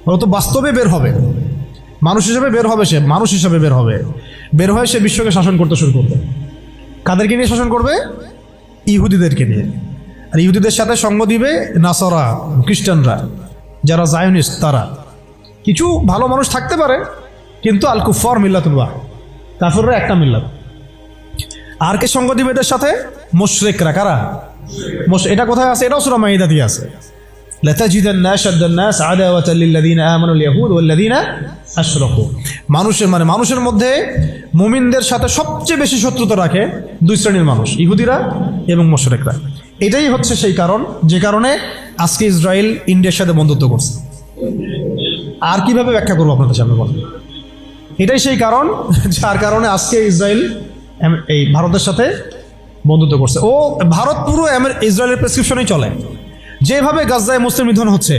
S1: ও তো বাস্তবে বের হবে, মানুষ হিসেবে বের হবে, সে মানুষ হিসেবে বের হবে, বের হয়ে সে বিশ্বকে শাসন করতে শুরু করবে। কাদেরকে নিয়ে শাসন করবে? ইহুদিদেরকে নিয়ে। আর ইহুদিদের সাথে সঙ্গ দিবে নাসারা, খ্রিস্টানরা, যারা জায়নিস্ট। তারা কিছু ভালো মানুষ থাকতে পারে, কিন্তু আল কুফার মিল্লাতুল ওয়াহিদ, কাফিররা একটা মিল্লাত। আর কে সঙ্গ দিবে এদের সাথে? মুশরিকরা। কারা? এটা কোথায় আছে? এটাও সূরা মাইদাতে আছে। লাতাজিদান্না আশাদ্দান নাস আদাওয়াতাল লিল্লাযীনা আমানুল ইয়াহুদ ওয়াল্লাযীনা আশরাকু, মানুষের মধ্যে মুমিনদের সাথে সবচেয়ে বেশি শত্রুতা রাখে দুই শ্রেণীর মানুষ, ইহুদিরা এবং মুশরিকরা। এটাই হচ্ছে সেই কারণ যে কারণে আজকে ইসরায়েল ইন্ডিয়ার সাথে বন্ধুত্ব করছে। আর কিভাবে ব্যাখ্যা করবো আপনাদের সামনে বলেন? এটাই সেই কারণ যার কারণে আজকে ইসরায়েল এই ভারতের সাথে বন্ধুত্ব করছে। ও ভারত পুরো ইসরায়েলের প্রেসক্রিপশনেই চলে। যেভাবে গাজায় মুসলিম নিধন হচ্ছে,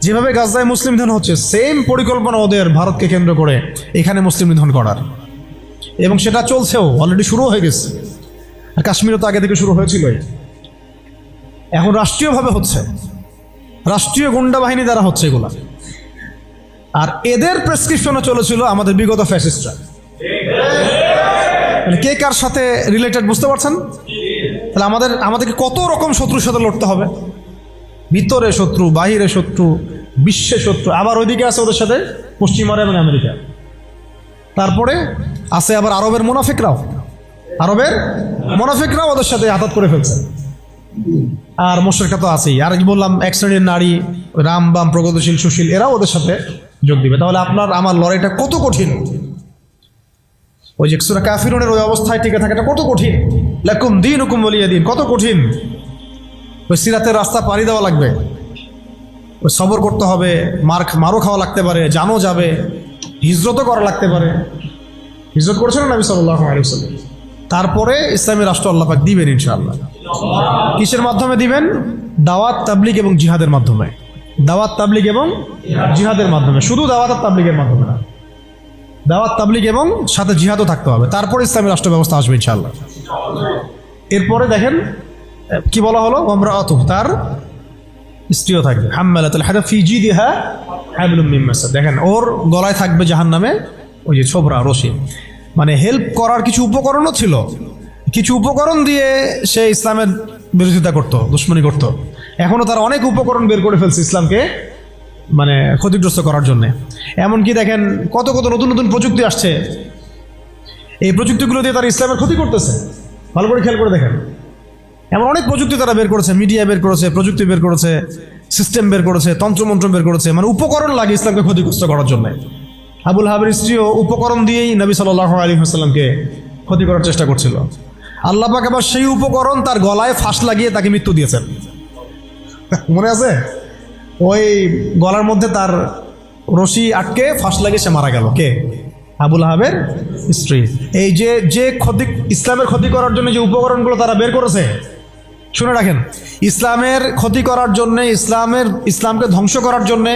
S1: যেভাবে গাজায় মুসলিম নিধন হচ্ছে, সেম পরিকল্পনা ওদের ভারতকে কেন্দ্র করে এখানে মুসলিম নিধন করার, এবং সেটা চলছেও, অলরেডি শুরু হয়ে গেছে। আর কাশ্মীরও তো আগে থেকে শুরু হয়েছিলই, এখন রাষ্ট্রীয়ভাবে হচ্ছে, রাষ্ট্রীয় গুন্ডা বাহিনী দ্বারা হচ্ছে এগুলা। আর এদের প্রেসক্রিপশনে চলেছিল আমাদের বিগত ফ্যাসিস্টরা। মানে কে কার সাথে রিলেটেড বুঝতে পারছেন? তাহলে আমাদেরকে কত রকম শত্রুর সাথে লড়তে হবে, ভিতরে শত্রু, বাহিরে শত্রু, বিশ্বের শত্রু। আবার ওইদিকে আছে ওদের সাথে পশ্চিমারা এবং আমেরিকা। তারপরে আছে আবার আরবের মুনাফিকরাও, ওদের সাথে আঘাত করে ফেলছে। আর মুশরিকরা তো আছেই। আর কি বললাম, এক শ্রেণীর নারী, রাম বাম, প্রগতিশীল, সুশীল, এরাও ওদের সাথে যোগ দিবে। তাহলে আপনার আমার লড়াইটা কত কঠিন। ওই যে সূরা কাফিরুনের ওই অবস্থায় টিকে থাকাটা কত কঠিন। লাকুম দীনুকুম ওয়ালিয়া দীন, কত কঠিন। ওই সিরাতের রাস্তা পাড়ি দেওয়া লাগবে, ওই সবর করতে হবে, মারও খাওয়া লাগতে পারে, জানও যাবে, হিজরতও করা লাগতে পারে। হিজরত করেছেন নবী সাল্লাল্লাহু আলাইহি ওয়াসাল্লাম। তারপরে ইসলামী রাষ্ট্র আল্লাহ পাক দিবেন ইনশাআল্লাহ। কিসের মাধ্যমে দিবেন? দাওয়াত, তাবলীগ এবং জিহাদের মাধ্যমে। দাওয়াত, তাবলীগ এবং জিহাদের মাধ্যমে, শুধু দাওয়াত আর তাবলীগের মাধ্যমে না, দাওয়াত, তাবলীগ এবং সাথে জিহাদও থাকতে হবে। তারপরে ইসলামী রাষ্ট্র ব্যবস্থা আসবে ইনশাআল্লাহ। এরপরে দেখেন কি বলা হলো, ওয়ামরাআতুহু, তার স্ত্রীও থাকবে। হাম্মালাতুল হাতাব ফি জিদিহা হাবলুম মিন মাসাদ, দেখেন ওর গলায় থাকবে জাহান্নামে ওই যে ছোবরা, রশি। মানে হেল্প করার কিছু উপকরণও ছিল, কিছু উপকরণ দিয়ে সে ইসলামের বিরোধিতা করতো, দুশ্মনী করতো। এখনো তারা অনেক উপকরণ বের করে ফেলছে ইসলামকে মানে ক্ষতিগ্রস্ত করার জন্য। এমনকি দেখেন কত কত নতুন নতুন প্রযুক্তি আসছে, এই প্রযুক্তিগুলো দিয়ে তারা ইসলামের ক্ষতি করতেছে। ভালো করে খেয়াল করে দেখেন, এমন অনেক প্রযুক্তি তারা বের করেছে, মিডিয়া বের করেছে, প্রযুক্তি বের করেছে, সিস্টেম বের করেছে, তন্ত্রমন্ত্র বের করেছে, মানে উপকরণ লাগে ইসলামকে ক্ষতিগ্রস্ত করার জন্য। আবুল হাবের স্ত্রীও উপকরণ দিয়েই নবী সাল্লাল্লাহু আলাইহি ওয়াসাল্লামকে ক্ষতি করার চেষ্টা করছিল। আল্লাহ পাক আবার সেই উপকরণ তার গলায় ফাঁস লাগিয়ে তাকে মৃত্যু দিয়েছেন, মনে আছে? ওই গলার মধ্যে তার রশি আটকে ফাঁস লাগিয়ে সে মারা গেল। কে? আবুল আহাবের স্ত্রী। এই যে যে ক্ষতি, ইসলামের ক্ষতি করার জন্য যে উপকরণগুলো তারা বের করেছে, শুনে রাখেন, ইসলামের ক্ষতি করার জন্যে, ইসলামকে ধ্বংস করার জন্যে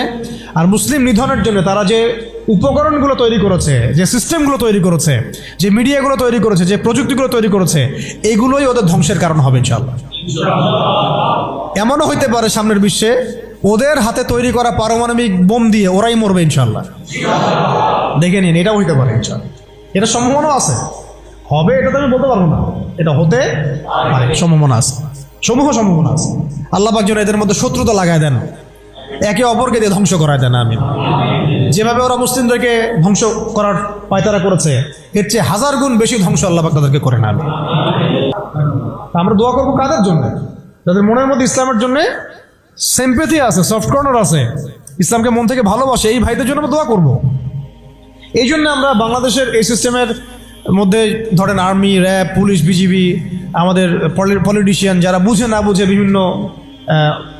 S1: আর মুসলিম নিধনের জন্য তারা যে উপকরণগুলো তৈরি করেছে, যে সিস্টেমগুলো তৈরি করেছে, যে মিডিয়াগুলো তৈরি করেছে, যে প্রযুক্তিগুলো তৈরি করেছে, এগুলোই ওদের ধ্বংসের কারণ হবে ইনশাআল্লাহ। এমনও হইতে পারে সামনের বিশ্বে ওদের হাতে তৈরি করা পারমাণবিক বোম দিয়ে ওরাই মরবে ইনশাআল্লাহ। দেখে নিন, এটাও হইতে পারে ইনশাআল্লাহ। এটা সম্ভাবনা আছে, হবে এটা তো আমি বলতে পারবো না, এটা হতে পারে, সম্ভাবনা আছে, সম্ভাবনা আছে। আল্লাহ পাক যেন এদের মধ্যে শত্রুতা লাগায় দেন, একে অপরকে দিয়ে ধ্বংস করায় দেন। আমিন। যেভাবে ওরা মুসলিমদেরকে ধ্বংস করার পায়তারা করেছে, এর চেয়ে 1000 গুণ বেশি ধ্বংস আল্লাহ পাক তাদেরকে করে না। আমরা দোয়া করবো কাদের জন্য? যাদের মনের মধ্যে ইসলামের জন্য সিম্প্যাথি আছে, সফট কর্নার আছে, ইসলামকে মন থেকে ভালোবাসে, এই ভাইদের জন্য আমরা দোয়া করবো। এই জন্য আমরা বাংলাদেশের এই সিস্টেমের মধ্যে ধরেন আর্মি, র্যাব, পুলিশ, বিজিবি, আমাদের পলিটিশিয়ান যারা বুঝে না বুঝে বিভিন্ন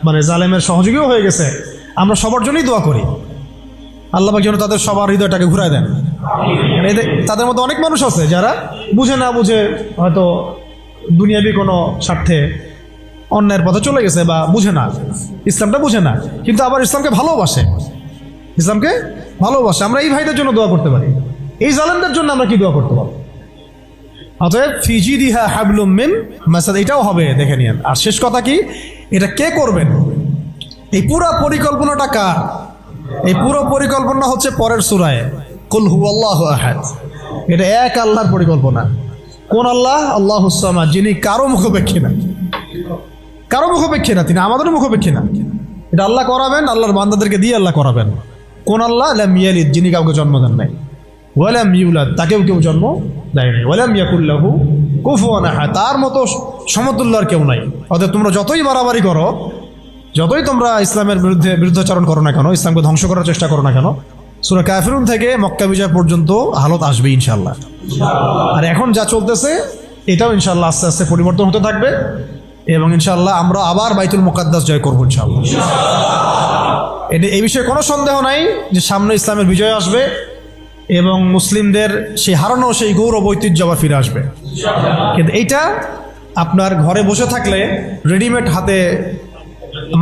S1: মানে জালেমের সহযোগীও হয়ে গেছে, আমরা সবার জন্যই দোয়া করি আল্লাহ পাক যেন তাদের সবার হৃদয়টাকে ঘুরায় দেন। তাদের মধ্যে অনেক মানুষ আছে যারা বুঝে না বুঝে হয়তো দুনিয়াবি কোনো স্বার্থে অন্যায়ের পথে চলে গেছে, বা বুঝে না, ইসলামটা বুঝে না, কিন্তু আবার ইসলামকে ভালোবাসে, ইসলামকে ভালোবাসে। আমরা এই ভাইদের জন্য দোয়া করতে পারি, এই জালেমদের জন্য আমরা কি দোয়া করতে পারবো? অতএব ফিজিদিহা হাবলুম মিন মাসাদ, এটাও হবে, দেখে নিন। আর শেষ কথা কি, এটা কে করবেন? এই পুরো পরিকল্পনাটা কার? এই পুরো পরিকল্পনা হচ্ছে পরের সূরায় কুল হুয়াল্লাহু আহাদ। এটা এক আল্লাহর পরিকল্পনা। কোন আল্লাহ? আল্লাহুস সামাদ, যিনি কারো মুখাপেক্ষী না, কারো মুখাপেক্ষী না, তিনি আমাদের মুখাপেক্ষী না। এটা আল্লাহ করাবেন, আল্লাহর বান্দাদেরকে দিয়ে আল্লাহ করাবেন। কোন আল্লাহ? লাম ইয়ালিদ, যিনি কাউকে জন্ম দেন নাই, ওয়ালাম ইউলাদ, তাকেও কেউ জন্ম দেয় নাই, ওয়ালাম ইয়াকুল লাহু কুফুয়ান আহাদ, তার মতো সমতুল্য আর কেউ নাই। অতএব তোমরা যতই বাড়াবাড়ি করো, যতই তোমরা ইসলামের বিরুদ্ধাচরণ করো না কেন, ইসলামকে ধ্বংস করার চেষ্টা করো না কেন, সূরা কাফিরুন থেকে মক্কা বিজয় পর্যন্ত হালত আসবে ইনশাআল্লাহ। আর এখন যা চলতেছে এটাও ইনশাআল্লাহ আস্তে আস্তে পরিবর্তন হতে থাকবে, এবং ইনশাআল্লাহ আমরা আবার বাইতুল মুকাদ্দাস জয় করবো ইনশাআল্লাহ। এই বিষয়ে কোনো সন্দেহ নাই যে সামনে ইসলামের বিজয় আসবে এবং মুসলিমদের সেই হারানো সেই গৌরব ঐতিহ্য আবার ফিরে আসবে। কিন্তু এইটা আপনার ঘরে বসে থাকলে রেডিমেড হাতে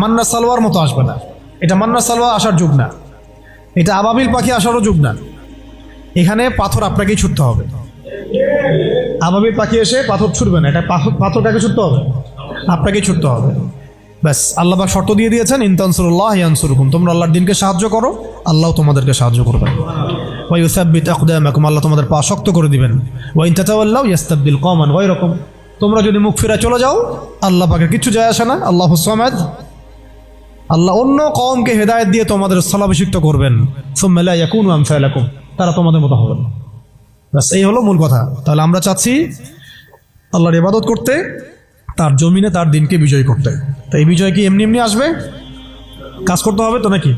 S1: মান্না সালোয়ার মতো আসবে না। এটা মান্না সালোয়ার আসার যুগ না, এটা আবাবিল পাখি আসারও যুগ না। এখানে পাথর আপনাকেই ছুটতে হবে। আবাবিল পাখি এসে পাথর ছুটবে না, এটা পাথর কাকে ছুটতে হবে? আপনাকেই ছুটতে হবে। ব্যাস, আল্লাহ পাক শর্ত দিয়ে দিয়েছেন, ইন তানসুরুল্লাহ ইয়ানসুরকুম, তোমরা আল্লাহর দিনকে সাহায্য করো, আল্লাহ তোমাদেরকে সাহায্য করবেন। ওয়া ইউসাব্বিত আকদামাকুম, আল্লাহ তোমাদের পা শক্ত করে দিবেন। ওয়া ইন তাতাওয়াল্লাউ ইস্তাবদিল কওমান গায়রাকুম, তোমরা যদি মুখ ফিরে চলে যাও, আল্লাহ পাকের কিছু যায় আসে না, আল্লাহুস সামাদ, আল্লাহ অন্য কওমকে হেদায়েত দিয়ে তোমাদের স্থলাভিষিক্ত করবেন। সুম্মা লা ইয়াকুনু আমসালাকুম, তারা তোমাদের মতো হবে না। ব্যাস, এই হলো মূল কথা। তাহলে আমরা চাচ্ছি আল্লাহর ইবাদত করতে, তার জমিনে তার দিনকে বিজয় করতে। তো এই বিজয় কি এমনি এমনি আসবে? কাজ করতে হবে তো নাকি?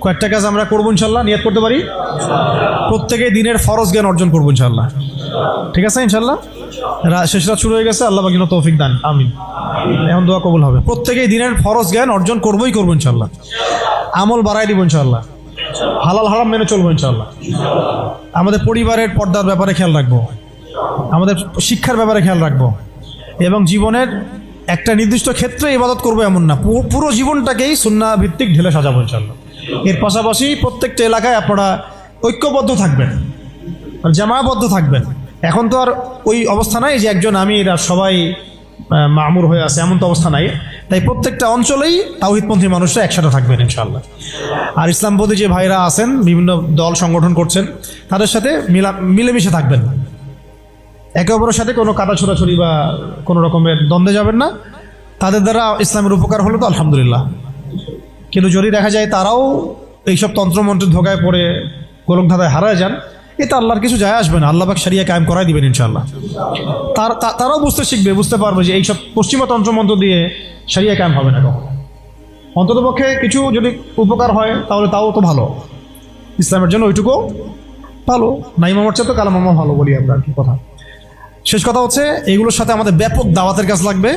S1: কয়েকটা কাজ আমরা করবো ইনশাল্লাহ, নিয়ত করতে পারি। প্রত্যেকেই দিনের ফরজ জ্ঞান অর্জন করবো ইনশাল্লাহ, ঠিক আছে ইনশাল্লাহ। শেষ রাত শুরু হয়ে গেছে, আল্লাহ পাক যেন তৌফিক দান, আমিন। এখন দোয়া কবুল হবে। প্রত্যেকেই দিনের ফরজ জ্ঞান অর্জন করবো ইনশাল্লাহ। আমল বাড়াই দিব ইনশাল্লাহ, হালাল হারাম মেনে চলবো ইনশাল্লাহ। আমাদের পরিবারের পর্দার ব্যাপারে খেয়াল রাখবো, আমাদের শিক্ষার ব্যাপারে খেয়াল রাখবো, এবং জীবনের একটা নির্দিষ্ট ক্ষেত্রে ইবাদত করবো এমন না, পুরো জীবনটাকেই সুন্নাহ ভিত্তিক ঢেলে সাজাবো ইনশাল্লাহ। এর পাশাপাশি প্রত্যেকটা এলাকায় আপনারা ঐক্যবদ্ধ থাকবেন, জামায়াবদ্ধ থাকবেন। এখন তো আর ওই অবস্থা নাই যে একজন আমি, এরা সবাই মামুর হয়ে আছে, এমন তো অবস্থা নাই। তাই প্রত্যেকটা অঞ্চলেই তাওহীদপন্থী মানুষরা একসাথে থাকবেন ইনশাআল্লাহ। আর ইসলামপন্থী যে ভাইরা আছেন, বিভিন্ন দল সংগঠন করছেন, তাদের সাথে মিলেমিশে থাকবেন। একে অপরের সাথে কোনো কাটা ছোড়াছড়ি বা কোনো রকমের দ্বন্দ্বে যাবেন না। তাদের দ্বারা ইসলামের উপকার হলো তো আলহামদুলিল্লাহ, কিন্তু যদি দেখা যায় তারাও এইসব তন্ত্রমন্ত্রের ধোকায় পড়ে গোলকধাঁধায় হারায় যান, এতে আল্লাহর কিছু যায় আসবে না। আল্লাহ পাক শরিয়া কায়েম করাই দিবেন ইনশাআল্লাহ। তারাও বুঝতে শিখবে, বুঝতে পারবে যে এইসব পশ্চিমা তন্ত্রমন্ত্র দিয়ে শরিয়া কায়েম হবে না কখনো। অন্ততপক্ষে কিছু যদি উপকার হয় তাহলে তাও তো ভালো, ইসলামের জন্য ওইটুকু ভালো। নাই মামার চেয়ে তো কালা মামা ভালো, বলি আমরা আর কি কথা। শেষ কথা হচ্ছে, এইগুলোর সাথে আমাদের ব্যাপক দাওয়াতের কাজ লাগবে,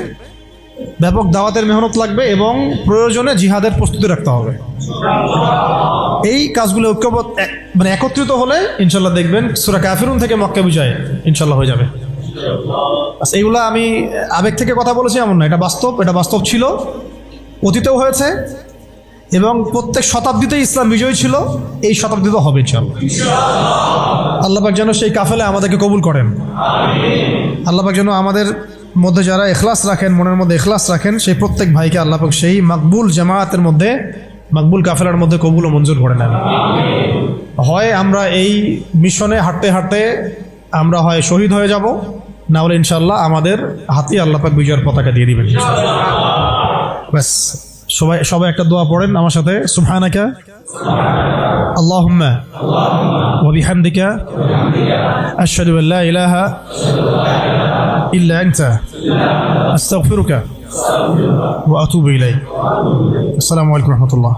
S1: ব্যাপক দাওয়াতের মেহনত লাগবে এবং প্রয়োজনে জিহাদের প্রস্তুতি রাখতে হবে। এই কাজগুলো ঐক্যবদ্ধ মানে একত্রিত হলে ইনশাল্লাহ দেখবেন সূরা কাফিরুন থেকে মক্কা বিজয় ইনশাল্লাহ হয়ে যাবে। আচ্ছা, এইগুলা আমি আবেগ থেকে কথা বলেছি এমন না, এটা বাস্তব ছিল, অতীতেও হয়েছে এবং প্রত্যেক শতাব্দীতে ইসলাম বিজয়ী ছিল, এই শতাব্দীতেও হবে ইনশাল্লাহ। আল্লাহ পাক যেন সেই কাফেলে আমাদেরকে কবুল করেন। আল্লাহ পাক যেন আমাদের মধ্যে যারা ইখলাস রাখেন, মনের মধ্যে ইখলাস রাখেন, সেই প্রত্যেক ভাইকে আল্লাহ পাক সেই মাকবুল জামায়াতের মধ্যে, মাকবুল কাফেলার মধ্যে কবুল ও মঞ্জুর করে নেন। হয় আমরা এই মিশনে হাঁটতে হাঁটতে আমরা হয় শহীদ হয়ে যাব, না হলে ইনশাল্লাহ আমাদের হাতে আল্লাহ পাক বিজয়ের পতাকা দিয়ে দিবেন। ব্যাস, সবাই একটা দোয়া পড়েন আমার সাথে। সুবহানাকা আল্লাহুম্মা ওয়া বিহামদিকা আশহাদু আল লা ইলাহা ইল্লা আনতা আস্তাগফিরুকা ওয়া আতুবু ইলাইক। আসসালামু আলাইকুম ওয়া রাহমাতুল্লাহ।